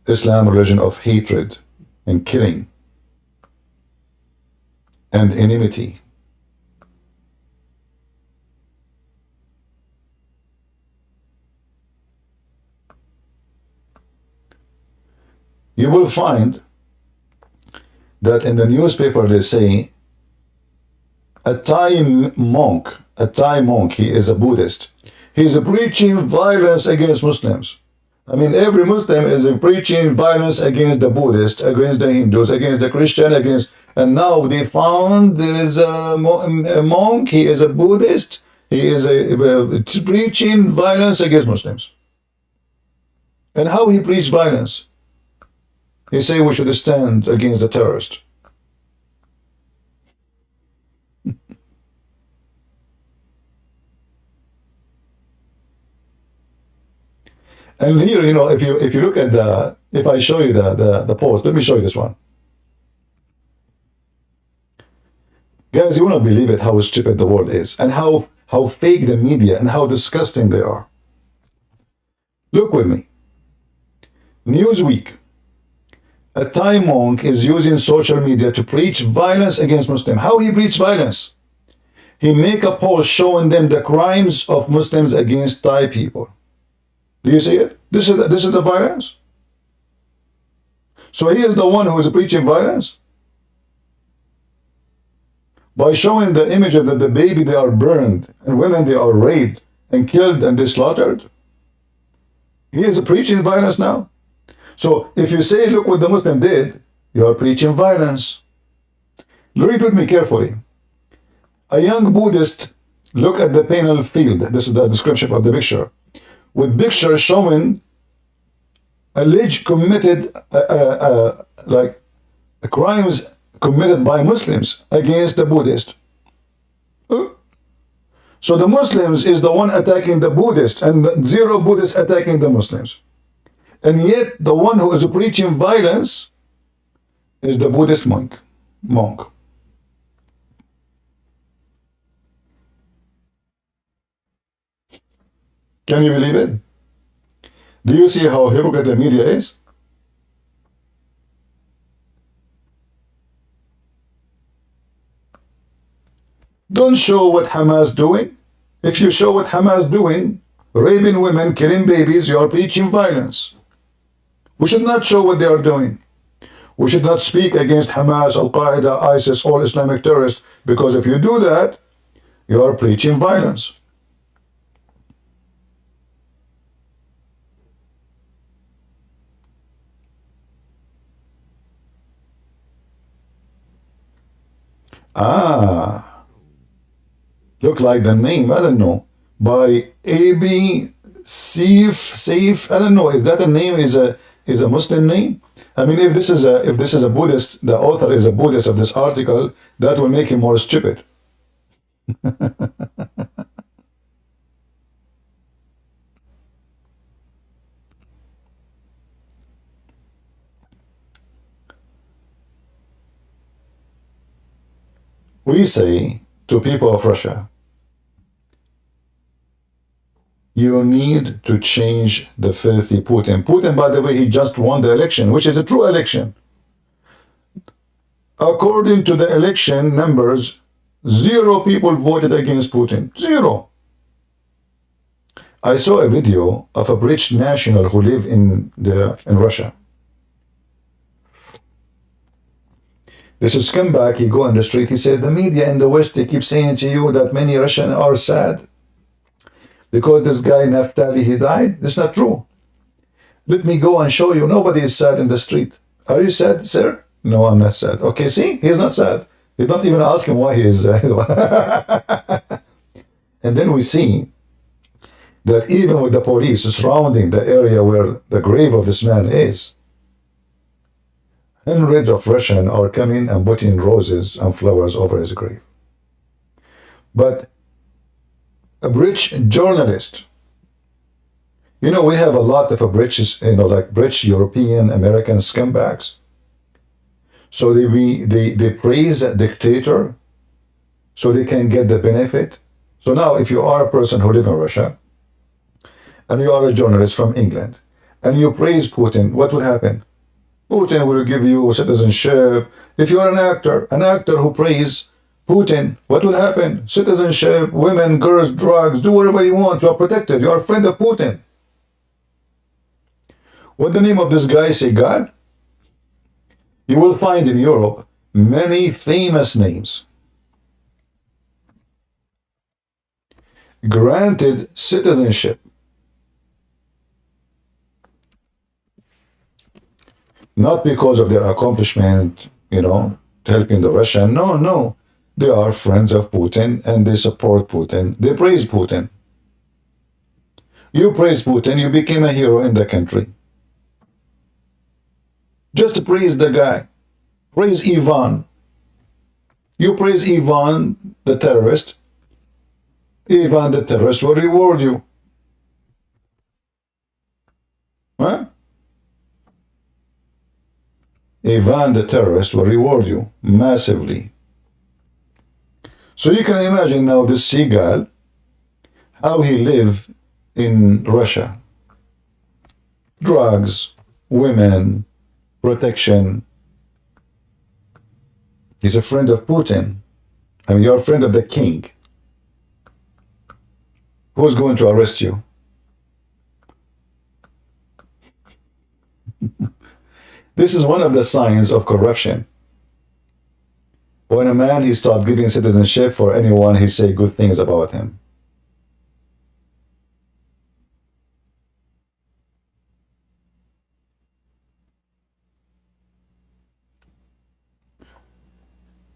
Islam a religion of hatred and killing and enmity. You will find that in the newspaper they say a Thai monk, he is a Buddhist. He is preaching violence against Muslims. I mean, every Muslim is preaching violence against the Buddhists, against the Hindus, against the Christian, and now they found there is a monk, he is a Buddhist, he is preaching violence against Muslims. And how he preached violence. He said we should stand against the terrorist. And here, you know, if you look at if I show you the post, let me show you this one. Guys, you will not believe it how stupid the world is, and how fake the media and how disgusting they are. Look with me. Newsweek. A Thai monk is using social media to preach violence against Muslims. How he preach violence? He make a post showing them the crimes of Muslims against Thai people. Do you see it? This is the violence. So he is the one who is preaching violence. By showing the image of the baby they are burned, and women they are raped and killed and they slaughtered. He is preaching violence now. So if you say, look what the Muslim did, you are preaching violence. Read with me carefully. A young Buddhist, look at the panel field. This is the description of the picture. With pictures showing alleged committed like crimes committed by Muslims against the Buddhist. So the Muslims is the one attacking the Buddhists, and zero Buddhists attacking the Muslims. And yet the one who is preaching violence is the Buddhist monk. Can you believe it? Do you see how hypocrite the media is? Don't show what Hamas doing. If you show what Hamas doing, raping women, killing babies, you are preaching violence. We should not show what they are doing. We should not speak against Hamas, Al-Qaeda, ISIS, all Islamic terrorists, because if you do that, you are preaching violence. Look like the name, I don't know, by A.B. Saif. I don't know if that name is a Muslim name. I mean, if this is a Buddhist, the author is a Buddhist of this article, that will make him more stupid. We say to people of Russia, you need to change the filthy Putin. Putin, by the way, he just won the election, which is a true election. According to the election numbers, 0 people voted against Putin. 0. I saw a video of a British national who live in Russia. This is scumbag. He go on the street. He says the media in the West, they keep saying to you that many Russians are sad because this guy Naftali, he died. That's not true. Let me go and show you. Nobody is sad in the street. Are you sad, sir? No, I'm not sad. Okay, see, he's not sad. You don't even ask him why he is. And then we see that even with the police surrounding the area where the grave of this man is, hundreds of Russians are coming and putting roses and flowers over his grave. But a British journalist, you know, we have a lot of British, like British, European, American scumbags. So they praise a dictator so they can get the benefit. So now if you are a person who lives in Russia and you are a journalist from England and you praise Putin, what will happen? Putin will give you citizenship. If you are an actor who praises Putin, what will happen? Citizenship, women, girls, drugs, do whatever you want. You are protected. You are a friend of Putin. What the name of this guy say, God? You will find in Europe many famous names. Granted citizenship. Not because of their accomplishment, helping the Russian. No. They are friends of Putin and they support Putin. They praise Putin. You praise Putin, you became a hero in the country. Just praise the guy. Praise Ivan. You praise Ivan, the terrorist. Ivan, the terrorist, will reward you. Huh? Ivan, the terrorist, will reward you massively. So you can imagine now this seagull, how he lived in Russia. Drugs, women, protection. He's a friend of Putin. I mean, you're a friend of the king. Who's going to arrest you? This is one of the signs of corruption. When a man, he starts giving citizenship for anyone, he say good things about him.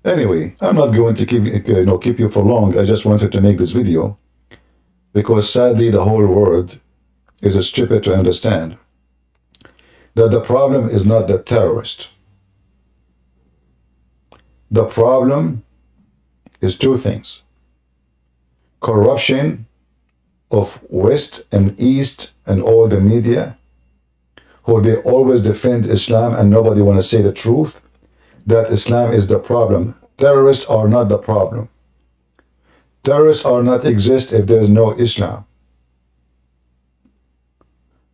Anyway, I'm not going to keep you for long. I just wanted to make this video because sadly the whole world is stupid to understand that the problem is not the terrorist. The problem is two things: corruption of West and East and all the media, who they always defend Islam and nobody want to say the truth, that Islam is the problem. Terrorists are not the problem. Terrorists are not exist if there is no Islam.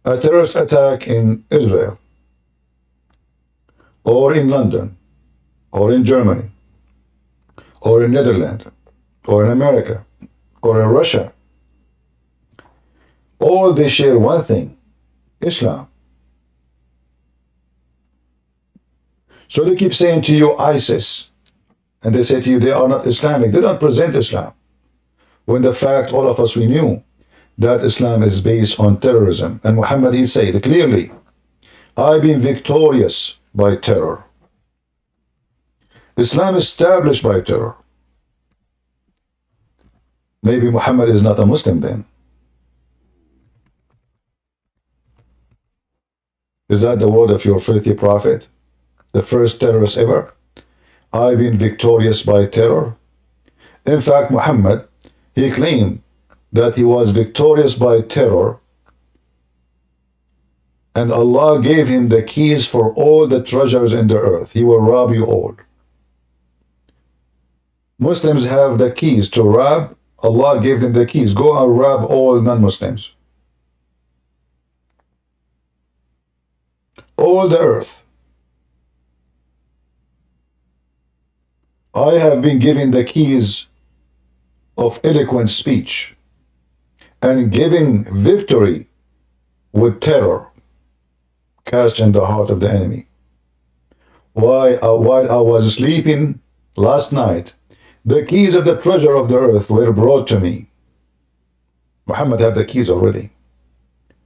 A terrorist attack in Israel, or in London, or in Germany, or in Netherlands, or in America, or in Russia, all they share one thing: Islam. So they keep saying to you ISIS, and they say to you they are not Islamic. They don't present Islam. When the fact, all of us, we knew that Islam is based on terrorism. And Muhammad, he said clearly, I've been victorious by terror. Islam is established by terror. Maybe Muhammad is not a Muslim then. Is that the word of your filthy prophet? The first terrorist ever? I've been victorious by terror. In fact, Muhammad, he claimed that he was victorious by terror, and Allah gave him the keys for all the treasures in the earth. He will rob you all. Muslims have the keys to rob. Allah gave them the keys. Go and rob all non-Muslims. All the earth. I have been given the keys of eloquent speech and giving victory with terror cast in the heart of the enemy. While I was sleeping last night, the keys of the treasure of the earth were brought to me. Muhammad had the keys already.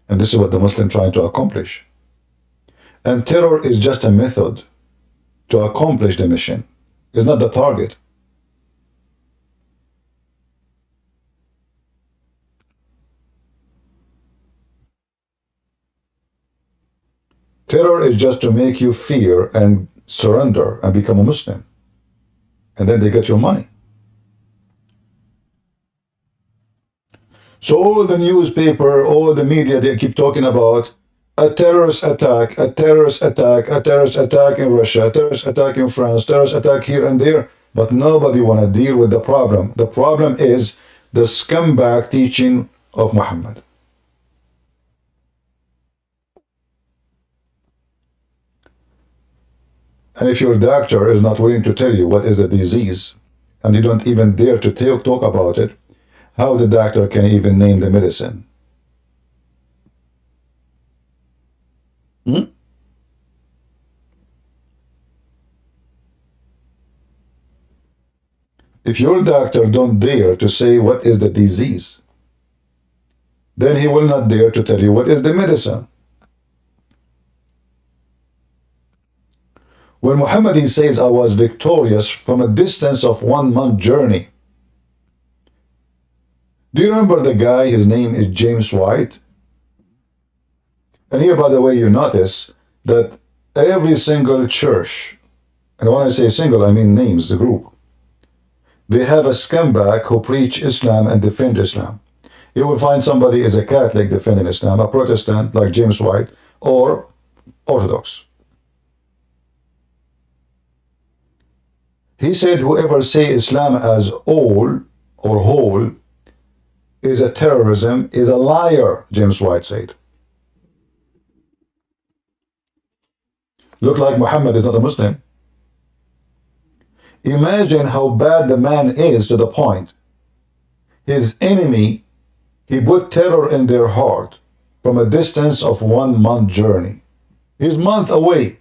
And this is what the Muslim trying to accomplish. And terror is just a method to accomplish the mission. It's not the target. Terror is just to make you fear and surrender and become a Muslim. And then they get your money. So all the newspaper, all the media, they keep talking about a terrorist attack, a terrorist attack, a terrorist attack in Russia, a terrorist attack in France, terrorist attack here and there, but nobody want to deal with the problem. The problem is the scumbag teaching of Muhammad. And if your doctor is not willing to tell you what is the disease, and you don't even dare to talk about it, how the doctor can even name the medicine? If your doctor don't dare to say what is the disease, then he will not dare to tell you what is the medicine. When Muhammad says, I was victorious from a distance of 1 month journey. Do you remember the guy? His name is James White. And here, by the way, you notice that every single church, and when I say single, I mean names, the group, they have a scumbag who preach Islam and defend Islam. You will find somebody is a Catholic defending Islam, a Protestant like James White, or Orthodox. He said whoever say Islam as all or whole is a terrorism, is a liar, James White said. Look like Muhammad is not a Muslim. Imagine how bad the man is to the point. His enemy, he put terror in their heart from a distance of 1 month journey. He's a month away,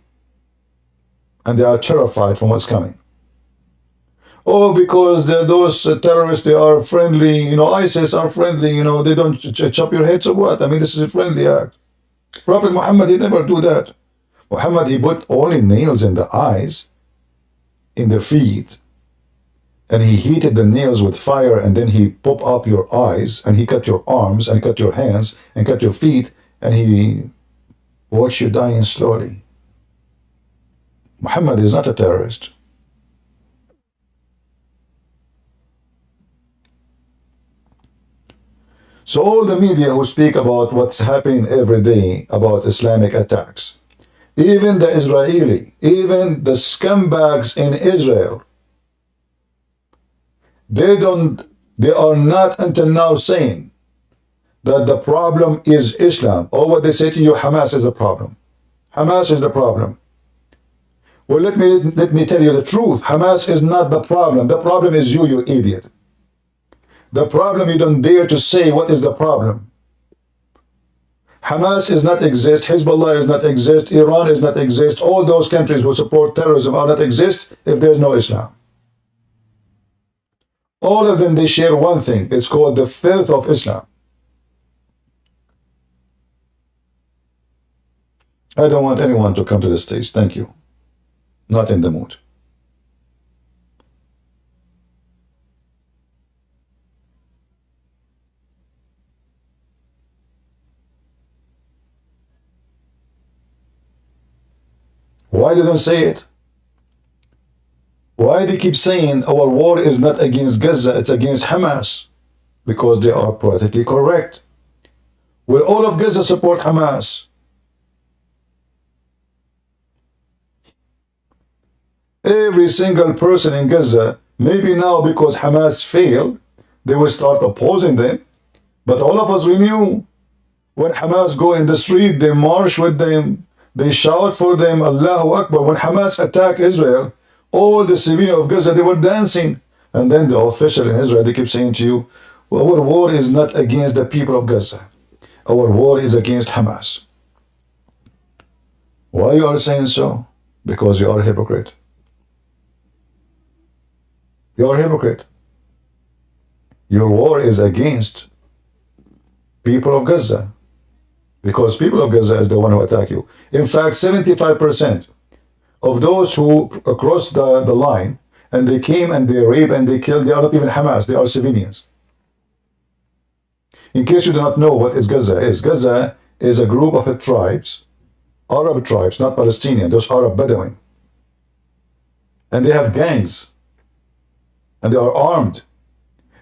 and they are terrified from what's coming. Oh, because those terrorists, they are friendly, you know, ISIS are friendly, you know, they don't chop your heads or what? I mean, this is a friendly act. Prophet Muhammad, he never do that. Muhammad, he put only nails in the eyes, in the feet, and he heated the nails with fire, and then he pop up your eyes, and he cut your arms, and cut your hands, and cut your feet, and he watch you dying slowly. Muhammad is not a terrorist. So all the media who speak about what's happening every day about Islamic attacks, even the Israeli, even the scumbags in Israel, they are not until now saying that the problem is Islam. Or what they say to you, Hamas is the problem. Hamas is the problem. Well, let me tell you the truth. Hamas is not the problem. The problem is you, you idiot. The problem, you don't dare to say what is the problem. Hamas is not exist, Hezbollah is not exist, Iran is not exist, all those countries who support terrorism are not exist if there's no Islam. All of them, they share one thing. It's called the filth of Islam. I don't want anyone to come to the stage. Thank you. Not in the mood. Why they don't say it? Why they keep saying our war is not against Gaza, it's against Hamas? Because they are politically correct. Will all of Gaza support Hamas? Every single person in Gaza, maybe now because Hamas failed, they will start opposing them. But all of us, we knew when Hamas go in the street, they march with them, they shout for them, Allahu Akbar. When Hamas attack Israel, all the civilians of Gaza, they were dancing. And then the official in Israel, they keep saying to you, well, our war is not against the people of Gaza. Our war is against Hamas. Why you are saying so? Because you are a hypocrite. You are a hypocrite. Your war is against people of Gaza. Because people of Gaza is the one who attack you. In fact, 75% of those who crossed the line and they came and they raped and they killed, they are not even Hamas, they are civilians. In case you do not know what Gaza is a group of tribes, Arab tribes, not Palestinian, those Arab Bedouin. And they have gangs. And they are armed.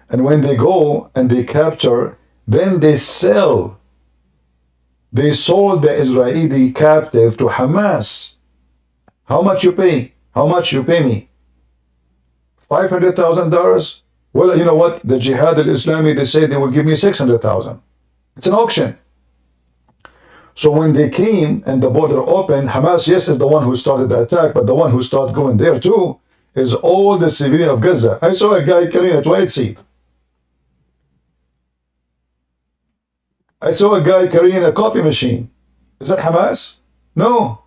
And when they go and they capture, then they sell. They sold the Israeli captive to Hamas. How much you pay? How much you pay me? $500,000? Well, you know what? The Jihad al-Islami, they say they will give me $600,000. It's an auction. So when they came and the border opened, Hamas, yes, is the one who started the attack, but the one who started going there too is all the civilians of Gaza. I saw a guy carrying a toilet seat. I saw a guy carrying a coffee machine. Is that Hamas? No.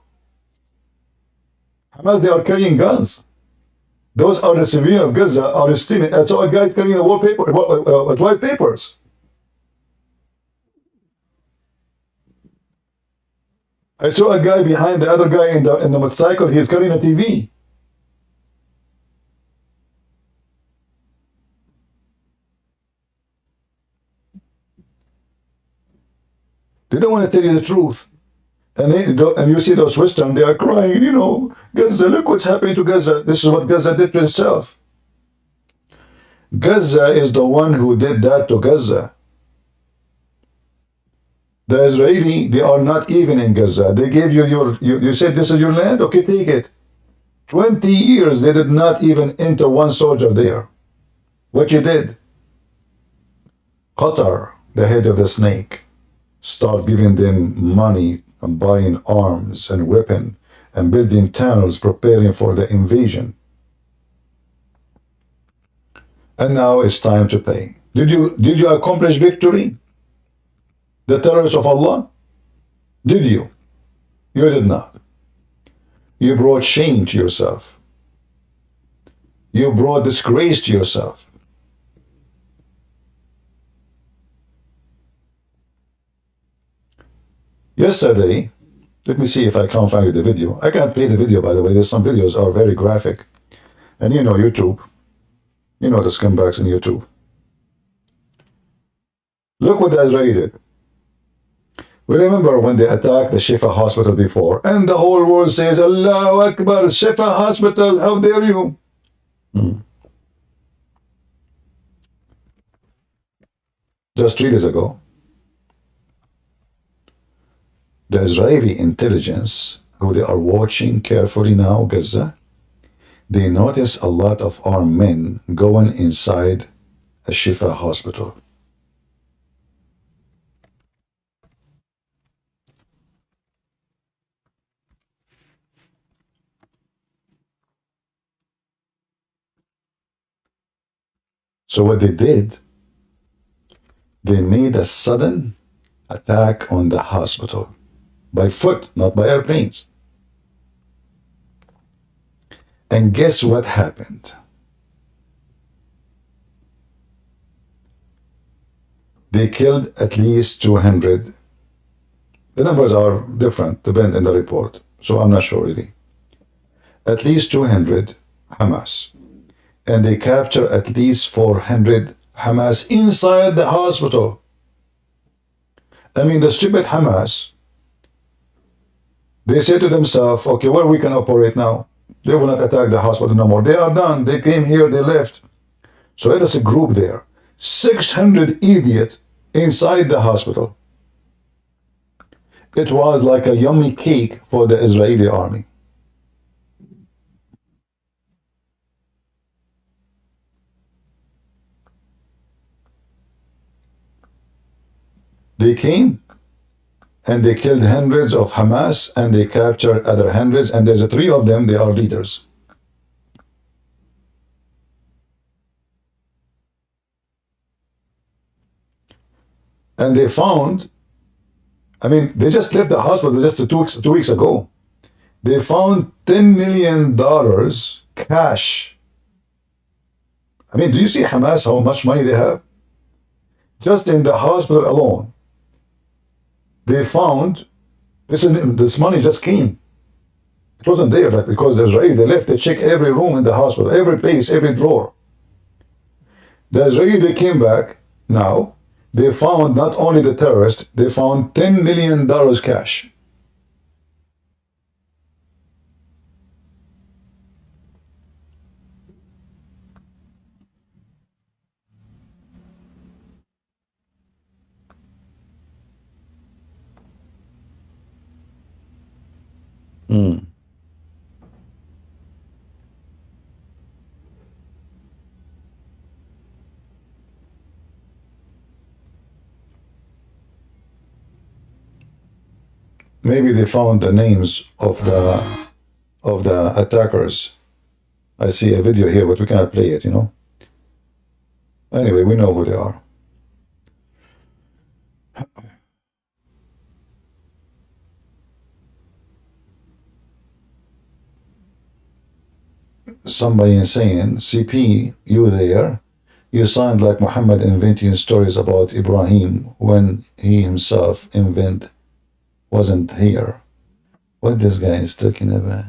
Hamas, they are carrying guns. Those are the civilians of Gaza are stealing. I saw a guy carrying a wallpaper, toilet papers. I saw a guy behind the other guy in the motorcycle. He is carrying a TV. They don't want to tell you the truth. And you see those Western, they are crying, Gaza, look what's happening to Gaza. This is what Gaza did to itself. Gaza is the one who did that to Gaza. The Israeli, they are not even in Gaza. They gave you said this is your land? Okay, take it. 20 years they did not even enter one soldier there. What you did? Qatar, the head of the snake, start giving them money and buying arms and weapons and building tunnels preparing for the invasion. And now it's time to pay. Did you accomplish victory? The terrorists of Allah? Did you? You did not. You brought shame to yourself. You brought disgrace to yourself. Yesterday, let me see if I can find you the video. I can't play the video, by the way. There's some videos are very graphic. And YouTube. The scumbags in YouTube. Look what the Israeli did. We remember when they attacked the Shifa hospital before, and the whole world says, Allahu Akbar, Shifa hospital, how dare you? Just 3 days ago, the Israeli intelligence, who they are watching carefully now, Gaza, they notice a lot of armed men going inside a Shifa hospital. So what they did, they made a sudden attack on the hospital by foot, not by airplanes. And guess what happened? They killed at least 200. The numbers are different, depend on the report, so I'm not sure really. At least 200 Hamas. And they captured at least 400 Hamas inside the hospital. I mean, the stupid Hamas, they say to themselves, okay, where we can operate now? They will not attack the hospital no more. They are done. They came here, they left. So let us group there. 600 idiots inside the hospital. It was like a yummy cake for the Israeli army. They came and they killed hundreds of Hamas and they captured other hundreds, and there's 3 of them, they are leaders. And they found, I mean, they just left the hospital just 2 weeks ago. They found $10 million cash. I mean, do you see Hamas, how much money they have? Just in the hospital alone, they found, listen, this money just came. It wasn't there, like, because the Israeli, they left, they checked every room in the hospital, every place, every drawer. The Israeli, they came back now, they found not only the terrorists, they found $10 million cash. Maybe they found the names of the attackers. I see a video here, but we cannot play it, Anyway, we know who they are. Somebody is saying, CP, you there? You sound like Muhammad inventing stories about Ibrahim when he himself wasn't here. What this guy is talking about?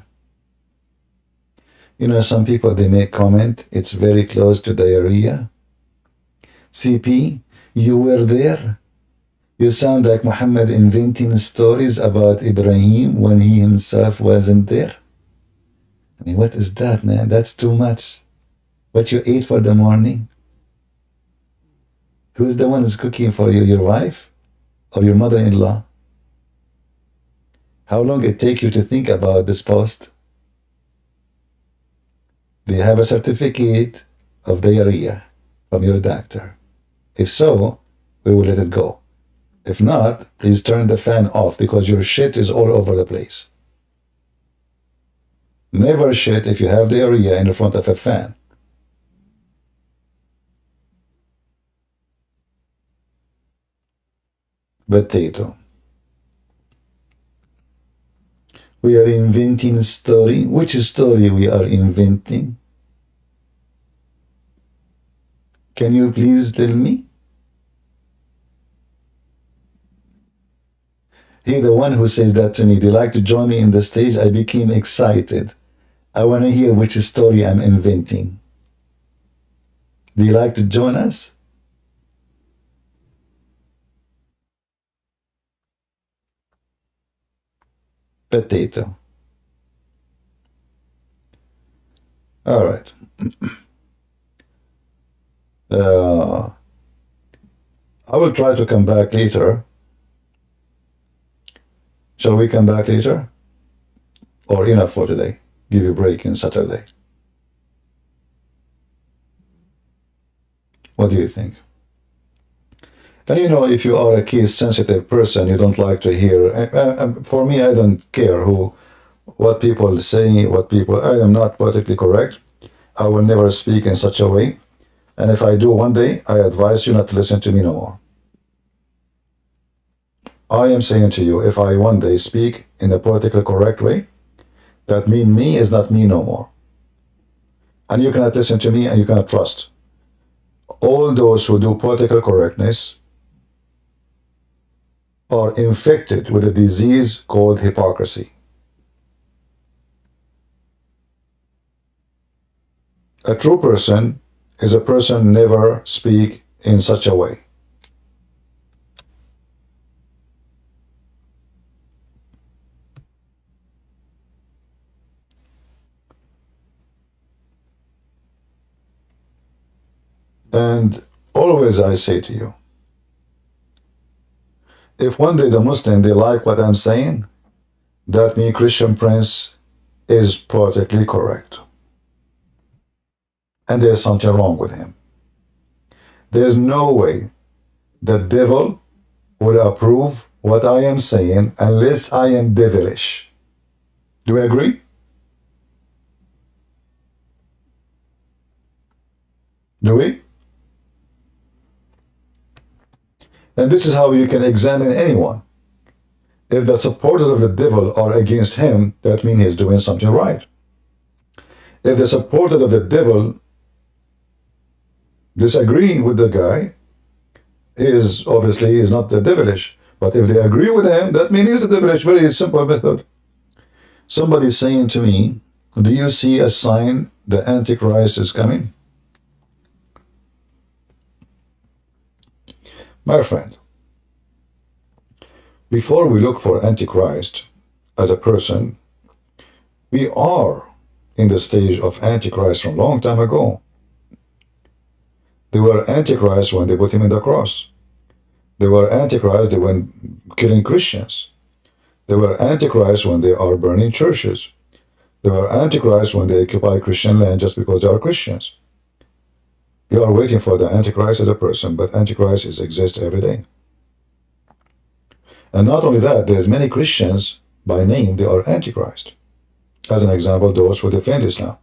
Some people, they make comment, it's very close to diarrhea. CP, you were there? You sound like Muhammad inventing stories about Ibrahim when he himself wasn't there. I mean, what is that, man? That's too much. What you ate for the morning? Who's the one who's cooking for you? Your wife or your mother-in-law? How long it take you to think about this post? Do you have a certificate of diarrhea from your doctor? If so, we will let it go. If not, please turn the fan off because your shit is all over the place. Never shit if you have diarrhea in the front of a fan. Potato. We are inventing a story. Which story we are inventing? Can you please tell me? He, the one who says that to me, do you like to join me in the stage? I became excited. I want to hear which story I'm inventing. Do you like to join us? Potato. All right. I will try to come back later. Shall we come back later? Or enough for today? Give you a break on Saturday. What do you think? And you know, if you are a case-sensitive person, you don't like to hear. For me, I don't care what people say, I am not politically correct. I will never speak in such a way. And if I do one day, I advise you not to listen to me no more. I am saying to you, if I one day speak in a politically correct way, that means me is not me no more. And you cannot listen to me and you cannot trust. All those who do political correctness are infected with a disease called hypocrisy. A true person is a person never speak in such a way. And always I say to you, if one day the Muslim, they like what I'm saying, that means Christian Prince is politically correct. And there's something wrong with him. There's no way the devil will approve what I am saying unless I am devilish. Do we agree? Do we? And this is how you can examine anyone. If the supporters of the devil are against him, that means he's doing something right. If the supporters of the devil disagree with the guy, is obviously is not the devilish. But if they agree with him, that means he's a devilish. Very simple method. Somebody saying to me, do you see a sign the Antichrist is coming? My friend, before we look for Antichrist as a person, we are in the stage of Antichrist from a long time ago. They were Antichrist when they put him in the cross. They were Antichrist, they were killing Christians. They were Antichrist when they are burning churches. They were Antichrist when they occupy Christian land just because they are Christians. You are waiting for the Antichrist as a person, but Antichrist exists every day. And not only that, there's many Christians by name, they are Antichrist. As an example, those who defend Islam.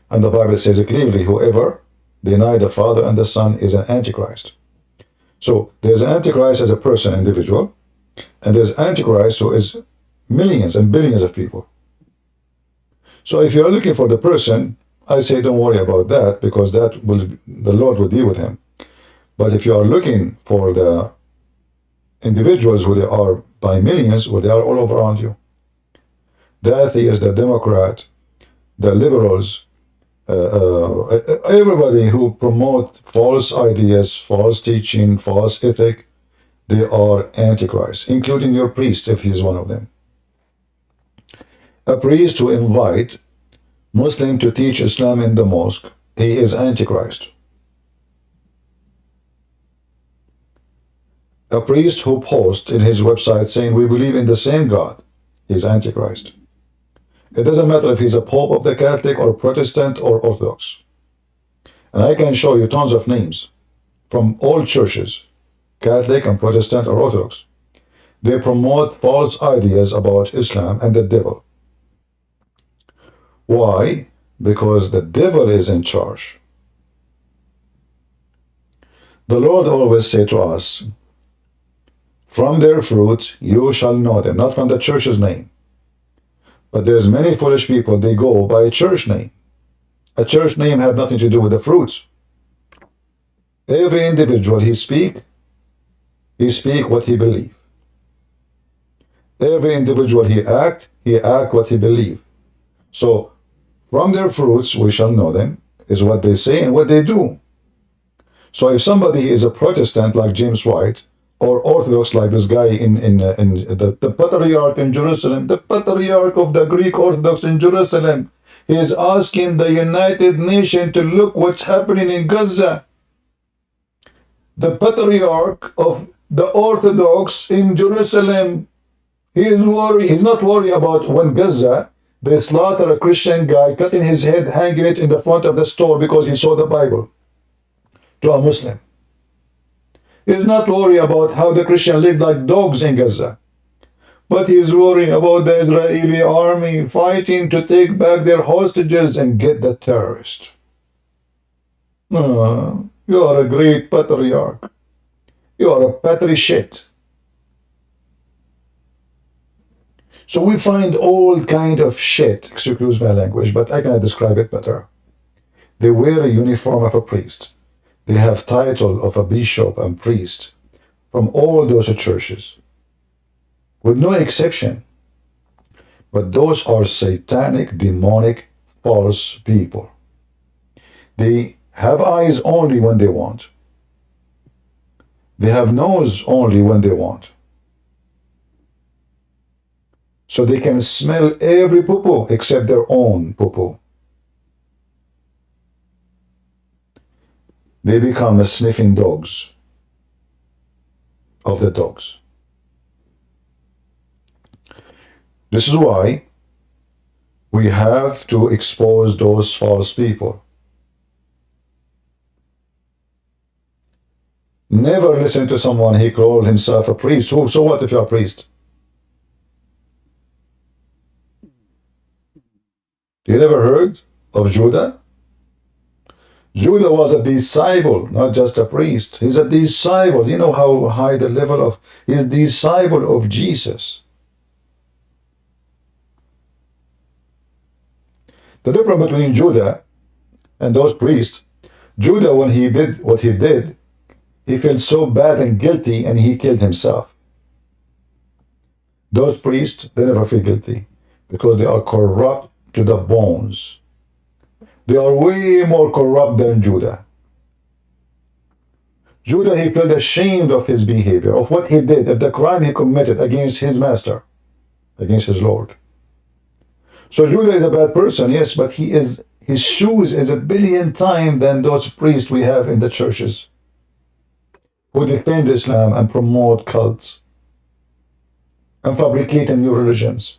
And the Bible says it clearly, whoever deny the Father and the Son is an Antichrist. So there's Antichrist as a person, individual, and there's Antichrist who is millions and billions of people. So if you're looking for the person, I say don't worry about that, because that will, the Lord will deal with him. But if you are looking for the individuals who they are by millions, well, they are all over around you. The atheist, the Democrat, the liberals, everybody who promote false ideas, false teaching, false ethic, they are antichrist, including your priest if he's one of them. A priest who invite Muslim to teach Islam in the mosque, he is antichrist. A priest who posts in his website saying we believe in the same God, he's antichrist. It doesn't matter if he's a pope of the Catholic or Protestant or Orthodox. And I can show you tons of names from all churches, Catholic and Protestant or Orthodox. They promote false ideas about Islam and the devil. Why? Because the devil is in charge. The Lord always said to us, from their fruit you shall know them, not from the church's name. But there's many foolish people, they go by a church name. A church name have nothing to do with the fruits. Every individual he speak what he believe. Every individual he act what he believe. So from their fruits we shall know them, is what they say and what they do. So if somebody is a Protestant like James White, or Orthodox like this guy in the Patriarch in Jerusalem, the Patriarch of the Greek Orthodox in Jerusalem, he is asking the United Nations to look what's happening in Gaza. The Patriarch of the Orthodox in Jerusalem, he is worried. He's not worried about when Gaza, they slaughter a Christian guy, cutting his head, hanging it in the front of the store because he saw the Bible to a Muslim. He's not worried about how the Christians live like dogs in Gaza. But he's worried about the Israeli army fighting to take back their hostages and get the terrorists. You are a great patriarch. You are a patriot. So we find all kind of shit, excuse my language, but I cannot describe it better. They wear a uniform of a priest. They have title of a bishop and priest from all those churches, with no exception. But those are satanic, demonic, false people. They have eyes only when they want. They have nose only when they want. So they can smell every poo-poo except their own poo-poo. They become sniffing dogs of the dogs. This is why we have to expose those false people. Never listen to someone, he called himself a priest. So what if you're a priest? You never heard of Judah? Judah was a disciple, not just a priest. He's a disciple. You know how high the level of, he's disciple of Jesus. The difference between Judah and those priests, Judah, when he did what he did, he felt so bad and guilty and he killed himself. Those priests, they never feel guilty because they are corrupt to the bones. They are way more corrupt than Judah. Judah, he felt ashamed of his behavior, of what he did, of the crime he committed against his master, against his Lord. So Judah is a bad person, yes, but his shoes is 1 billion times than those priests we have in the churches who defend Islam and promote cults and fabricate new religions.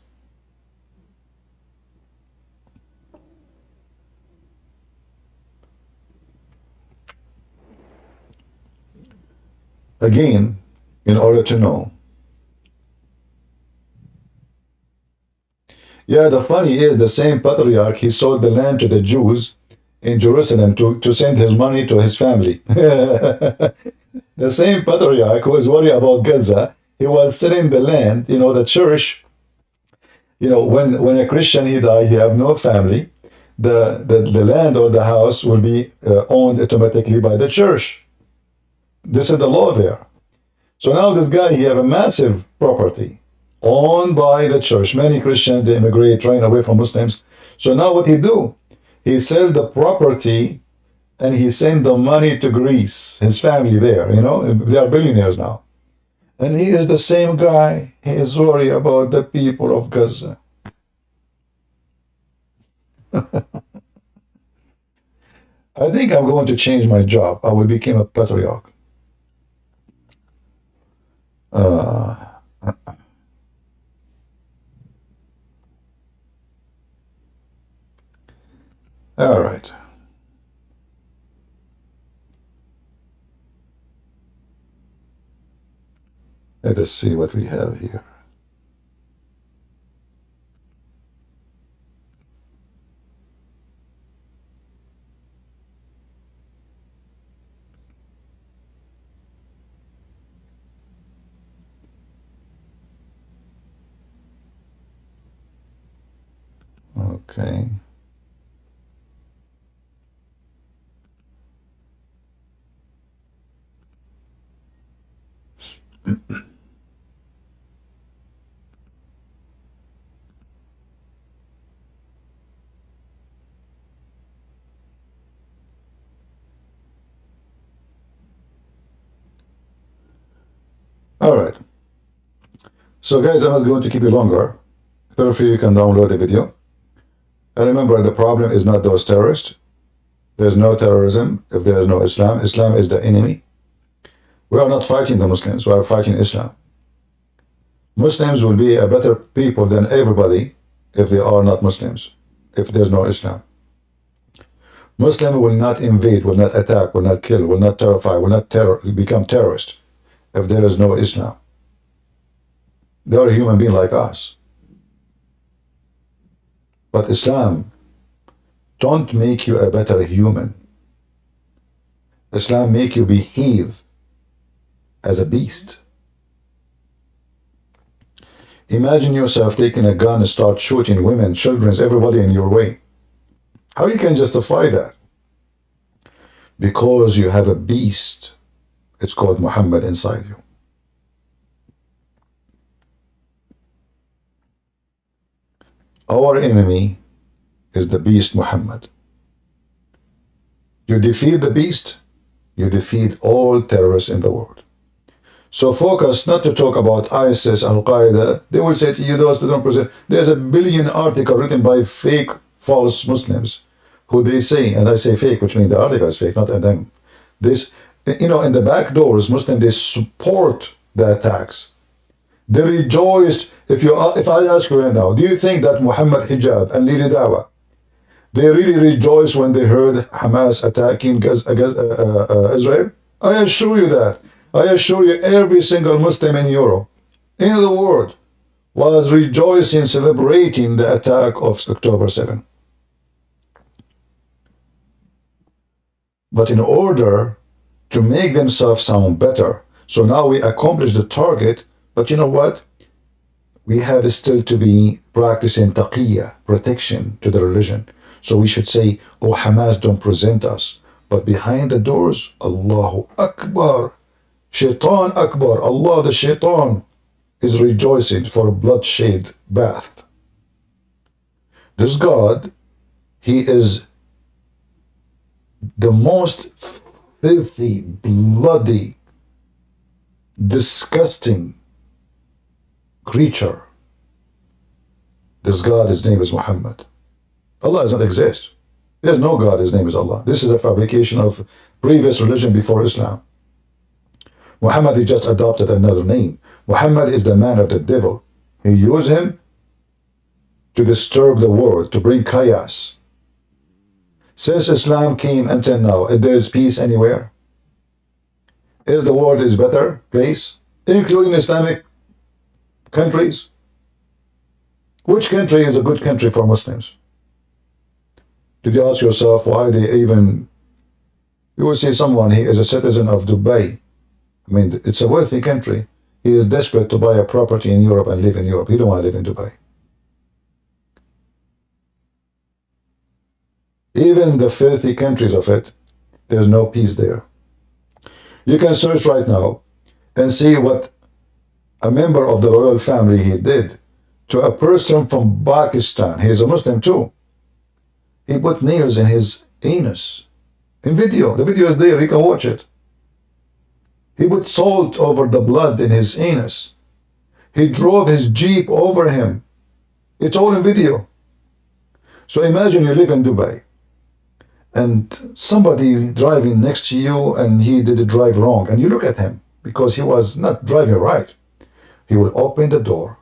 Again, in order to know. Yeah, the funny is the same patriarch, he sold the land to the Jews in Jerusalem to send his money to his family. The same patriarch who is worried about Gaza, he was selling the land, the church, when a Christian he die, he have no family, the land or the house will be owned automatically by the church. This is the law there. So now this guy, he have a massive property owned by the church. Many Christians, they immigrate, trying away from Muslims. So now what he do? He sell the property and he send the money to Greece, his family there, they are billionaires now. And he is the same guy. He is worried about the people of Gaza. I think I'm going to change my job. I will become a patriarch. Uh, all right. Let us see what we have here. Okay. All right. So guys, I'm not going to keep you longer. Feel free, you can download the video. And remember, the problem is not those terrorists. There's no terrorism if there is no Islam. Islam is the enemy. We are not fighting the Muslims. We are fighting Islam. Muslims will be a better people than everybody if they are not Muslims, if there's no Islam. Muslims will not invade, will not attack, will not kill, will not terrify, will not become terrorists if there is no Islam. They are a human being like us. But Islam don't make you a better human. Islam make you behave as a beast. Imagine yourself taking a gun and start shooting women, children, everybody in your way. How you can justify that? Because you have a beast. It's called Muhammad inside you. Our enemy is the beast Muhammad. You defeat the beast, you defeat all terrorists in the world. So focus not to talk about ISIS, Al-Qaeda. They will say to you, those don't present. There's a billion article written by fake, false Muslims who they say, and I say fake, which means the article is fake, not them. This, in the back doors, Muslims, they support the attacks. They rejoiced. If I ask you right now, do you think that Muhammad Hijab and Lili Dawa, they really rejoiced when they heard Hamas attacking Israel? I assure you that. I assure you every single Muslim in Europe, in the world, was rejoicing, celebrating the attack of October 7. But in order to make themselves sound better, so now we accomplished the target, but you know what? We have still to be practicing taqiyya, protection to the religion. So we should say, oh, Hamas don't present us. But behind the doors, Allahu Akbar, Shaitan Akbar, Allah the Shaitan is rejoicing for a bloodshed bath. This God, he is the most filthy, bloody, disgusting creature. This God, his name is Muhammad. Allah does not exist. There's no God, his name is Allah. This is a fabrication of previous religion before Islam. Muhammad, he just adopted another name. Muhammad is the man of the devil. He used him to disturb the world, to bring chaos. Since Islam came until now, if there is peace anywhere, is the world is better place, including Islamic countries? Which country is a good country for Muslims? Did you ask yourself why they even... You will see someone, he is a citizen of Dubai. I mean, it's a wealthy country. He is desperate to buy a property in Europe and live in Europe. He don't want to live in Dubai. Even the filthy countries of it, there's no peace there. You can search right now and see what a member of the royal family he did to a person from Pakistan. He is a Muslim too. He put nails in his anus. In video. The video is there. You can watch it. He put salt over the blood in his anus. He drove his jeep over him. It's all in video. So imagine you live in Dubai and somebody driving next to you and he did drive wrong, and you look at him because he was not driving right. He will open the door.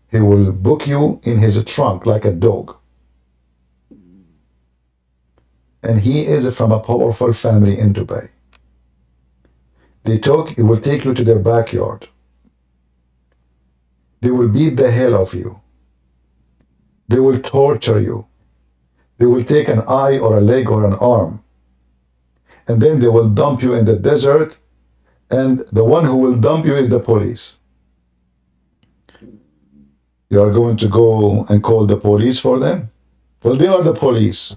He will book you in his trunk like a dog. And he is from a powerful family in Dubai. He will take you to their backyard. They will beat the hell of you. They will torture you. They will take an eye or a leg or an arm. And then they will dump you in the desert, and the one who will dump you is the police. You are going to go and call the police for them? Well, they are the police.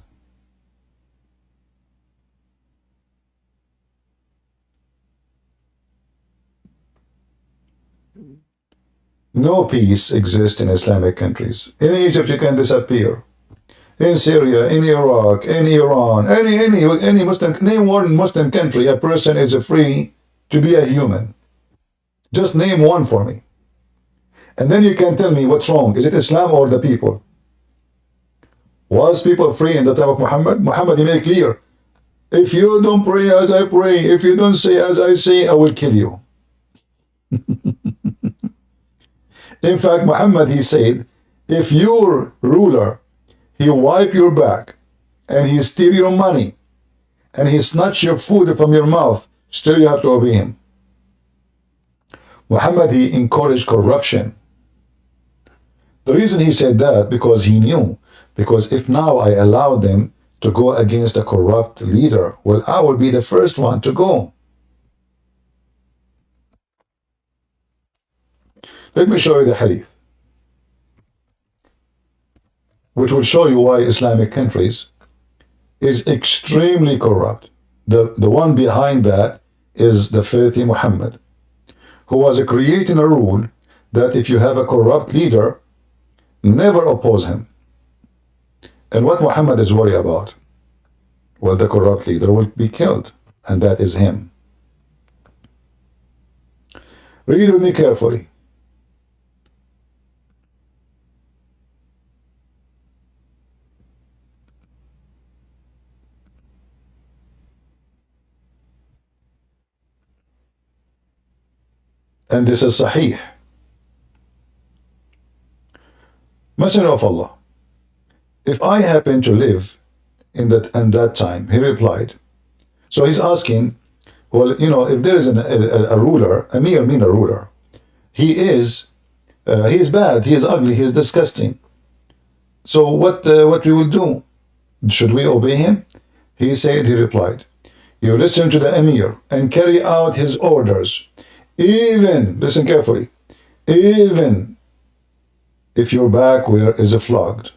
No peace exists in Islamic countries. In Egypt, you can disappear. In Syria, in Iraq, in Iran, any Muslim, name one Muslim country, a person is free to be a human. Just name one for me. And then you can tell me what's wrong. Is it Islam or the people? Was people free in the time of Muhammad? Muhammad, he made clear, if you don't pray as I pray, if you don't say as I say, I will kill you. In fact, Muhammad, he said, if your ruler, he wipe your back, and he steal your money, and he snatch your food from your mouth, still you have to obey him. Muhammad, he encouraged corruption. The reason he said that, because he knew, because if now I allow them to go against a corrupt leader, well, I will be the first one to go. Let me show you the hadith, which will show you why Islamic countries is extremely corrupt. The one behind that is the filthy Muhammad, who was creating a rule that if you have a corrupt leader, never oppose him. And what Muhammad is worried about? Well, the corrupt leader will be killed, and that is him. Read with me carefully. And this is Sahih. Messenger of Allah, if I happen to live in that time, he replied. So he's asking, well, if there is a ruler, Amir mean a ruler, he is bad, he is ugly, he is disgusting. So what we will do? Should we obey him? He replied, you listen to the Amir and carry out his orders. Even, listen carefully, even if your back is flogged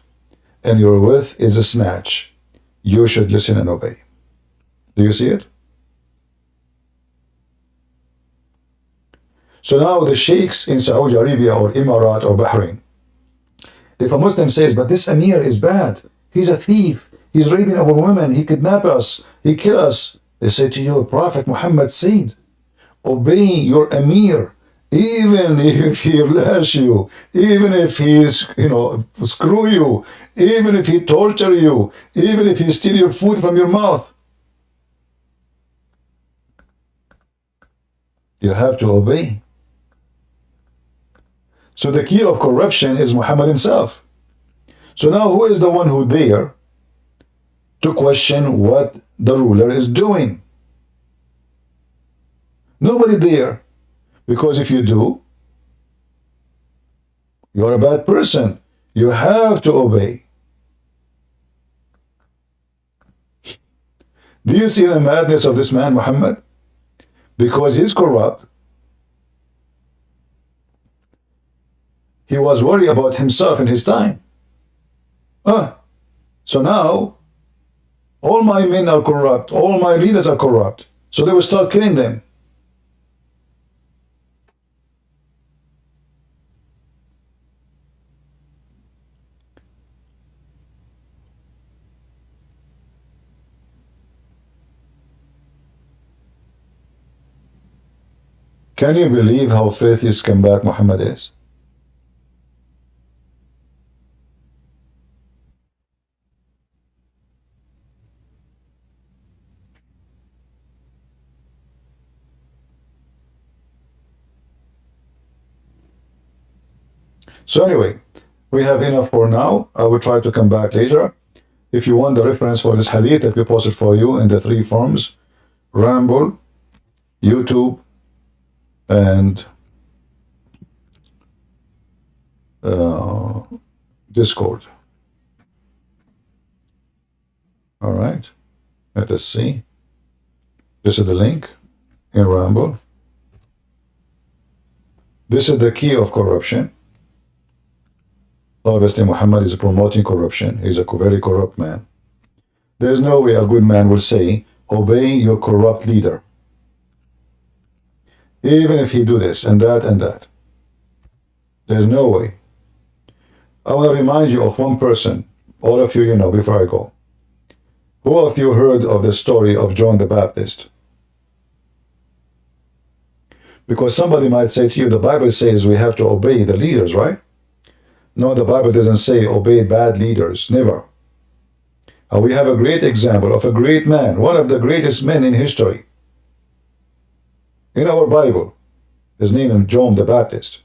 and your width is a snatch, you should listen and obey. Do you see it? So now the sheikhs in Saudi Arabia or Emirat or Bahrain, if a Muslim says, but this Amir is bad, he's a thief, he's raping our women, he kidnapped us, he killed us, they say to you, Prophet Muhammad said, obey your Amir, even if he lash you, even if he screw you, even if he torture you, even if he steal your food from your mouth. You have to obey. So the key of corruption is Muhammad himself. So now who is the one who dare to question what the ruler is doing? Nobody dare. Because if you do, you're a bad person. You have to obey. Do you see the madness of this man, Muhammad? Because he's corrupt. He was worried about himself in his time. So now, all my men are corrupt. All my leaders are corrupt. So they will start killing them. Can you believe how filthy scumbag Muhammad is? So anyway, we have enough for now. I will try to come back later. If you want the reference for this hadith that we posted for you in the 3 forms, Ramble, YouTube, and Discord. All right, let us see. This is the link in Ramble. This is the key of corruption. Obviously, Muhammad is promoting corruption. He's a very corrupt man. There's no way a good man will say, obey your corrupt leader. Even if he do this and that and that. There's no way. I want to remind you of one person. All of you, you know, before I go. Who of you heard of the story of John the Baptist? Because somebody might say to you, the Bible says we have to obey the leaders, right? No, the Bible doesn't say obey bad leaders, never. And we have a great example of a great man, one of the greatest men in history. In our Bible, his name is John the Baptist.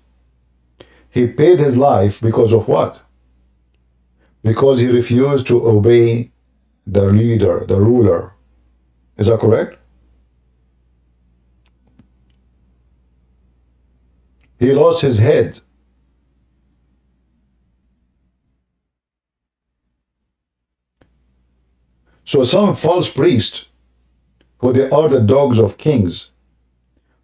He paid his life because of what? Because he refused to obey the leader, the ruler. Is that correct? He lost his head. So some false priest, who they are the dogs of kings,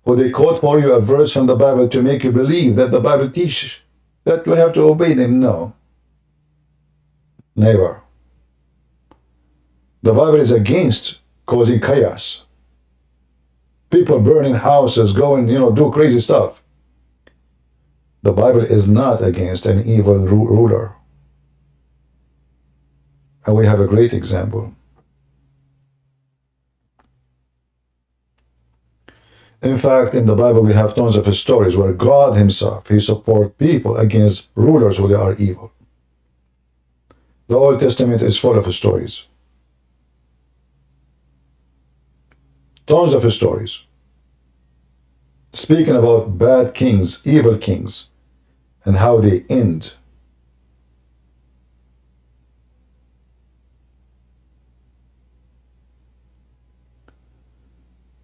who they quote for you a verse from the Bible to make you believe that the Bible teaches that we have to obey them. No. Never. The Bible is against causing chaos. People burning houses, going, do crazy stuff. The Bible is not against an evil ruler. And we have a great example. In fact, in the Bible, we have tons of stories where God himself, he supports people against rulers who they are evil. The Old Testament is full of stories. Tons of stories. Speaking about bad kings, evil kings, and how they end.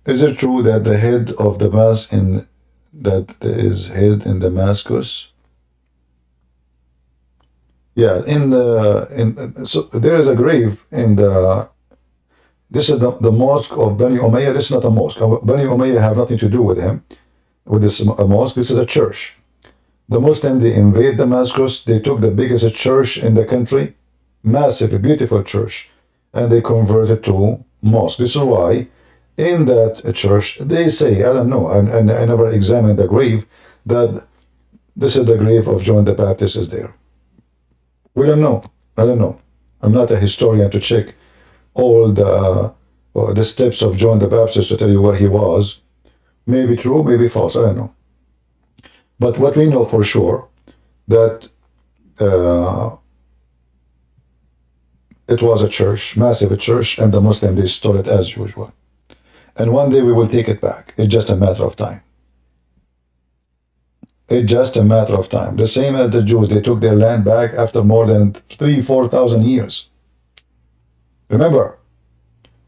Is it true that the head of Damascus is hid in Damascus? Yeah, so there is a grave in the. This is the mosque of Bani Umayyah. This is not a mosque. Bani Umayyah have nothing to do with him, with this mosque. This is a church. The Muslims, they invade Damascus. They took the biggest church in the country, massive, beautiful church, and they converted to mosque. This is why in that church, they say, I don't know, I never examined the grave, that this is the grave of John the Baptist is there. We don't know. I don't know. I'm not a historian to check all the steps of John the Baptist to tell you where he was. Maybe true, maybe false, I don't know. But what we know for sure, that it was a church, massive church, and the Muslims, they stole it as usual. And one day we will take it back. It's just a matter of time. It's just a matter of time. The same as the Jews, they took their land back after more than 3,000-4,000 years. Remember,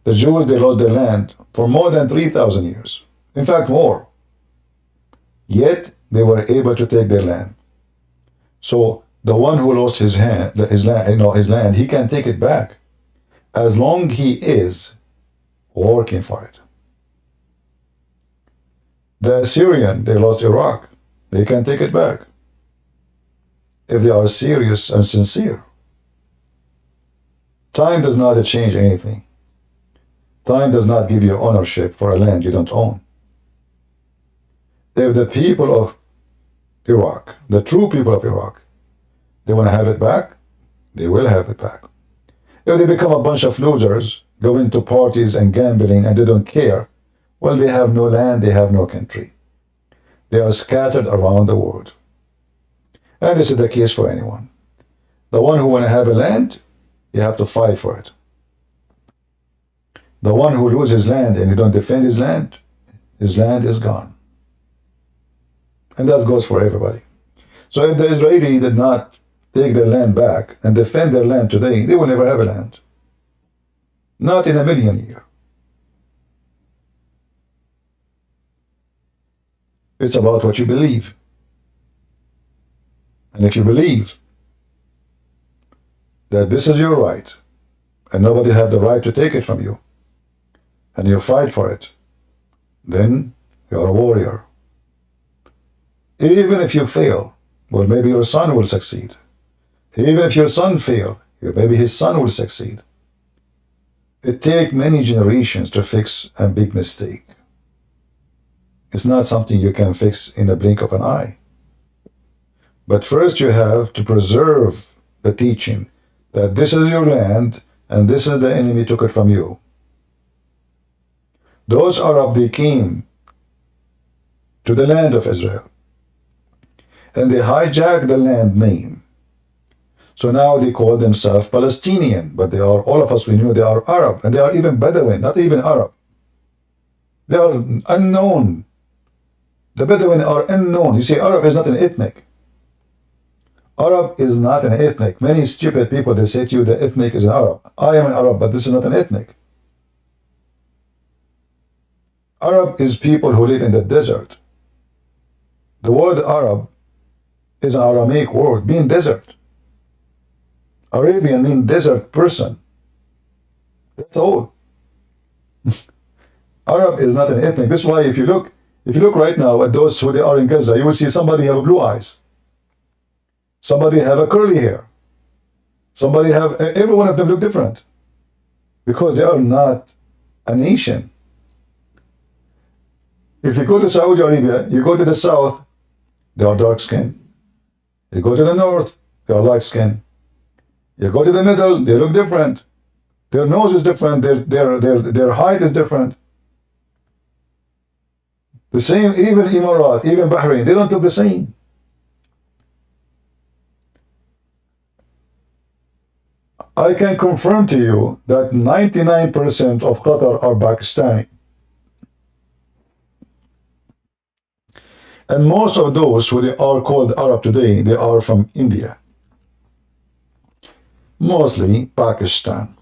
the Jews, they lost their land for more than 3,000 years. In fact, more. Yet, they were able to take their land. So, the one who lost his land, he can take it back as long he is working for it. The Assyrian, they lost Iraq. They can take it back if they are serious and sincere. Time does not change anything. Time does not give you ownership for a land you don't own. If the people of Iraq, the true people of Iraq, they want to have it back, they will have it back. If they become a bunch of losers, going to parties and gambling and they don't care, well, they have no land, they have no country. They are scattered around the world. And this is the case for anyone. The one who want to have a land, you have to fight for it. The one who loses land and you don't defend his land is gone. And that goes for everybody. So if the Israeli did not take their land back and defend their land today, they will never have a land. Not in a million years. It's about what you believe. And if you believe that this is your right, and nobody have the right to take it from you, and you fight for it, then you're a warrior. Even if you fail, well, maybe your son will succeed. Even if your son fail, maybe his son will succeed. It takes many generations to fix a big mistake. It's not something you can fix in a blink of an eye. But first you have to preserve the teaching that this is your land and this is the enemy took it from you. Those Arab, they came to the land of Israel and they hijacked the land name. So now they call themselves Palestinian, but they are, all of us, we knew they are Arab, and they are even Bedouin, not even Arab. They are unknown. The Bedouin are unknown. You see, Arab is not an ethnic. Arab is not an ethnic. Many stupid people, they say to you the ethnic is an Arab. I am an Arab, but this is not an ethnic. Arab is people who live in the desert. The word Arab is an Aramaic word, meaning desert. Arabian means desert person. That's all. Arab is not an ethnic. That's why if you look right now at those who they are in Gaza, you will see somebody have blue eyes. Somebody have a curly hair. Somebody have, every one of them look different. Because they are not a nation. If you go to Saudi Arabia, you go to the south, they are dark skinned. You go to the north, they are light skinned. You go to the middle, they look different. Their nose is different, their height is different. The same, even Emirat, even Bahrain, they don't look the same. I can confirm to you that 99% of Qatar are Pakistani. And most of those who they are called Arab today, they are from India. Mostly Pakistan.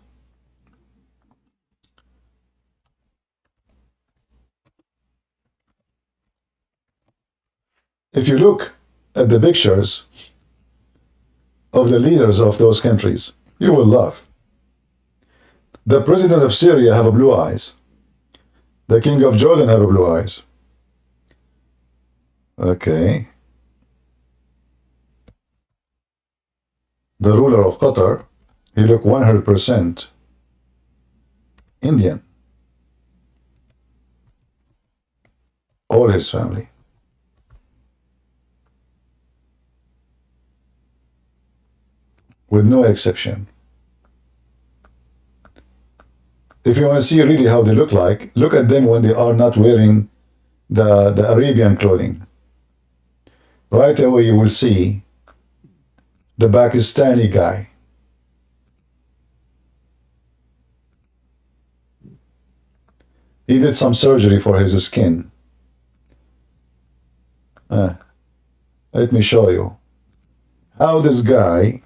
If you look at the pictures of the leaders of those countries, you will laugh. The president of Syria have blue eyes. The king of Jordan have blue eyes. Okay. The ruler of Qatar, he look 100% Indian. All his family. With no exception. If you want to see really how they look like, look at them when they are not wearing the Arabian clothing. Right away you will see the Pakistani guy. He did some surgery for his skin. Let me show you. How this guy,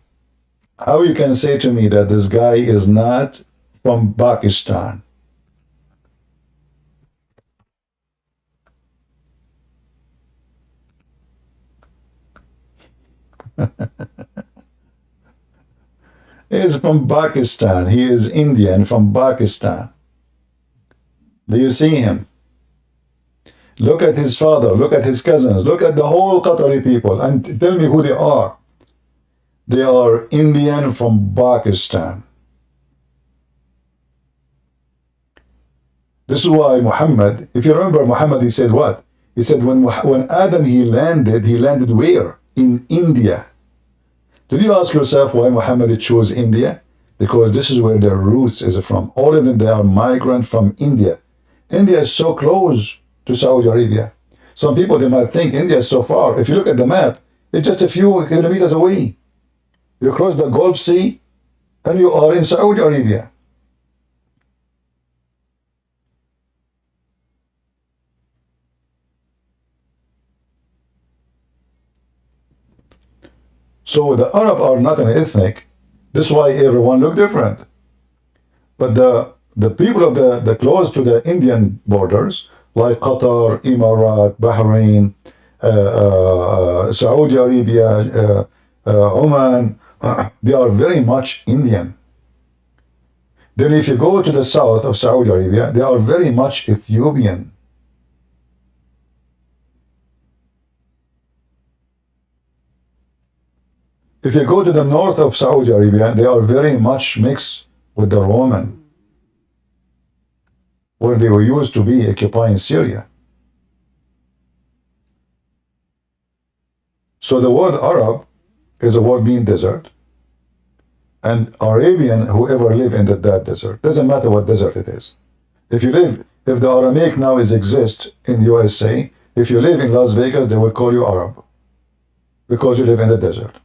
how you can say to me that this guy is not from Pakistan? He is from Pakistan. He is Indian from Pakistan. Do you see him? Look at his father, look at his cousins, look at the whole Qatari people and tell me who they are. They are Indian from Pakistan. This is why Muhammad, if you remember Muhammad, he said what? He said when Adam he landed where? In India. Did you ask yourself why Muhammad chose India? Because this is where their roots is from. All of them, they are migrant from India. India is so close to Saudi Arabia. Some people, they might think India is so far. If you look at the map, it's just a few kilometers away. You cross the Gulf Sea and you are in Saudi Arabia. So the Arab are not an ethnic. This is why everyone look different. But the people of the close to the Indian borders, like Qatar, Emirat, Bahrain, Saudi Arabia, Oman, they are very much Indian. Then if you go to the south of Saudi Arabia, they are very much Ethiopian. If you go to the north of Saudi Arabia, they are very much mixed with the Roman, where they were used to be occupying Syria. So the word Arab is a word meaning desert, and Arabian, whoever live in that desert, doesn't matter what desert it is. If the Aramaic now exists in USA, if you live in Las Vegas, they will call you Arab, because you live in the desert.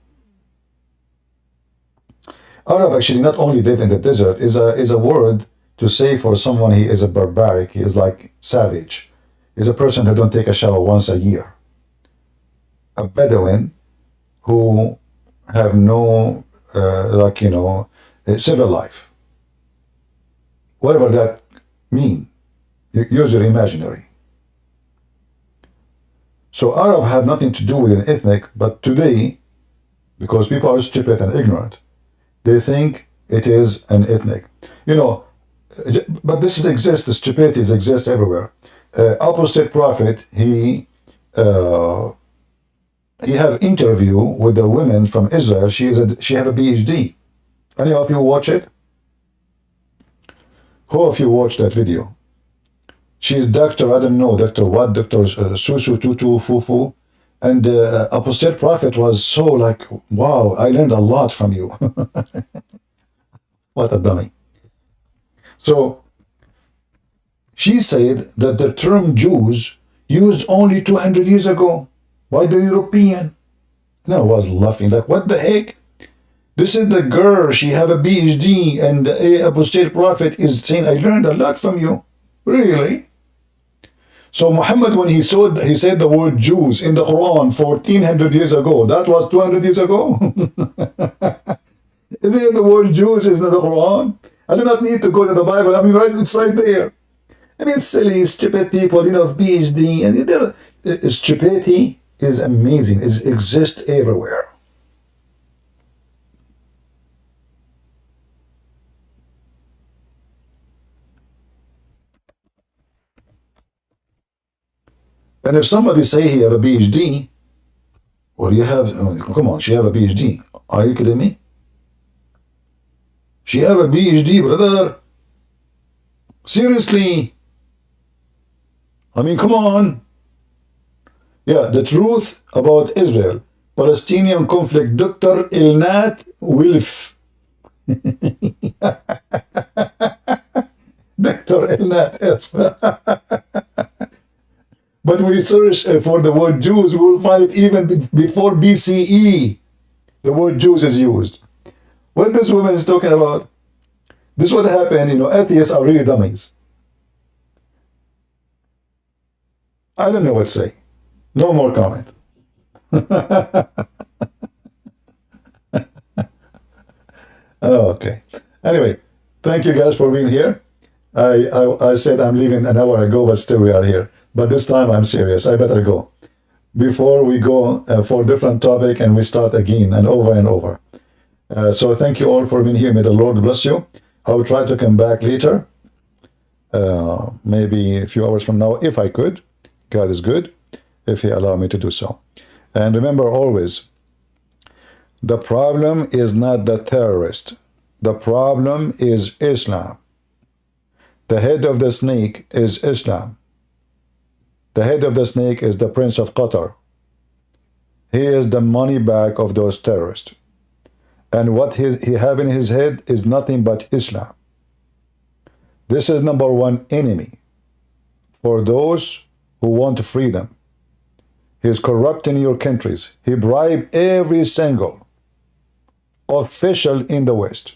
Arab actually not only live in the desert, is a word to say for someone he is a barbaric, he is like savage. He's a person who don't take a shower once a year. A Bedouin who have no, civil life. Whatever that mean, use your imaginary. So Arab have nothing to do with an ethnic, but today, because people are stupid and ignorant, they think it is an ethnic. But this exists, the stupidity exists everywhere. Apostate prophet, he have interview with a woman from Israel. She have a PhD. Any of you watch it? Who of you watched that video? She's doctor, I don't know, doctor what, doctor Susu Tutu Fufu. And the apostate prophet was so like, wow, I learned a lot from you. What a dummy. So she said that the term Jews used only 200 years ago by the European. And I was laughing like, what the heck? This is the girl, she have a PhD, and the apostate prophet is saying, I learned a lot from you. Really? So Muhammad, when he said the word Jews in the Quran 1400 years ago, that was 200 years ago. Isn't it the word Jews is in the Quran? I do not need to go to the Bible. I mean, it's right there. I mean, silly, stupid people, PhD, and stupidity is amazing. It exists everywhere. And if somebody say he have a PhD, well, come on, she have a PhD. Are you kidding me? She have a PhD, brother. Seriously. I mean, come on. Yeah, the truth about Israel. Palestinian conflict, Dr. Elnat Wilf. Dr. Elnat. But we search for the word Jews, we will find it even before BCE. The word Jews is used. What this woman is talking about, this is what happened, atheists are really dummies. I don't know what to say. No more comment. Okay. Anyway, thank you guys for being here. I said I'm leaving an hour ago, but still we are here. But this time I'm serious. I better go before we go for a different topic and we start again and over. So thank you all for being here. May the Lord bless you. I will try to come back later, maybe a few hours from now, if I could. God is good, if He allow me to do so. And remember always, the problem is not the terrorist. The problem is Islam. The head of the snake is Islam. The head of the snake is the Prince of Qatar. He is the money bag of those terrorists. And what he have in his head is nothing but Islam. This is number one enemy for those who want freedom. He's corrupting your countries. He bribed every single official in the West.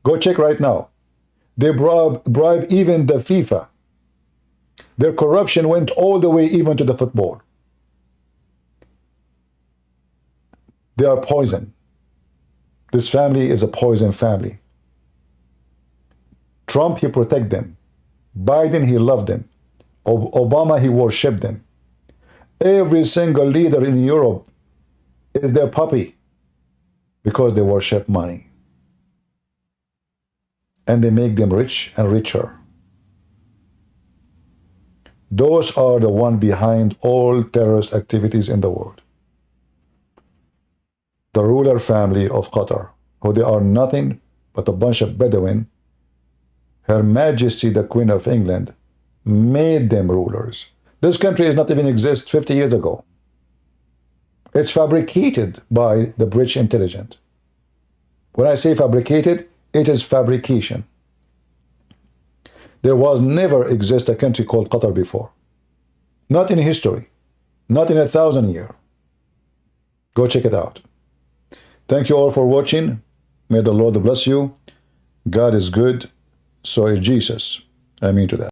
Go check right now. They bribe even the FIFA. Their corruption went all the way even to the football. They are poison. This family is a poison family. Trump, he protect them. Biden, he loved them. Obama, he worshipped them. Every single leader in Europe is their puppy because they worship money. And they make them rich and richer. Those are the one behind all terrorist activities in the world. The ruler family of Qatar, who they are nothing but a bunch of Bedouin. Her Majesty, the Queen of England, made them rulers. This country does not even exist 50 years ago. It's fabricated by the British intelligence. When I say fabricated, it is fabrication. There was never exist a country called Qatar before. Not in history. Not in 1,000 years. Go check it out. Thank you all for watching. May the Lord bless you. God is good. So is Jesus. I mean to that.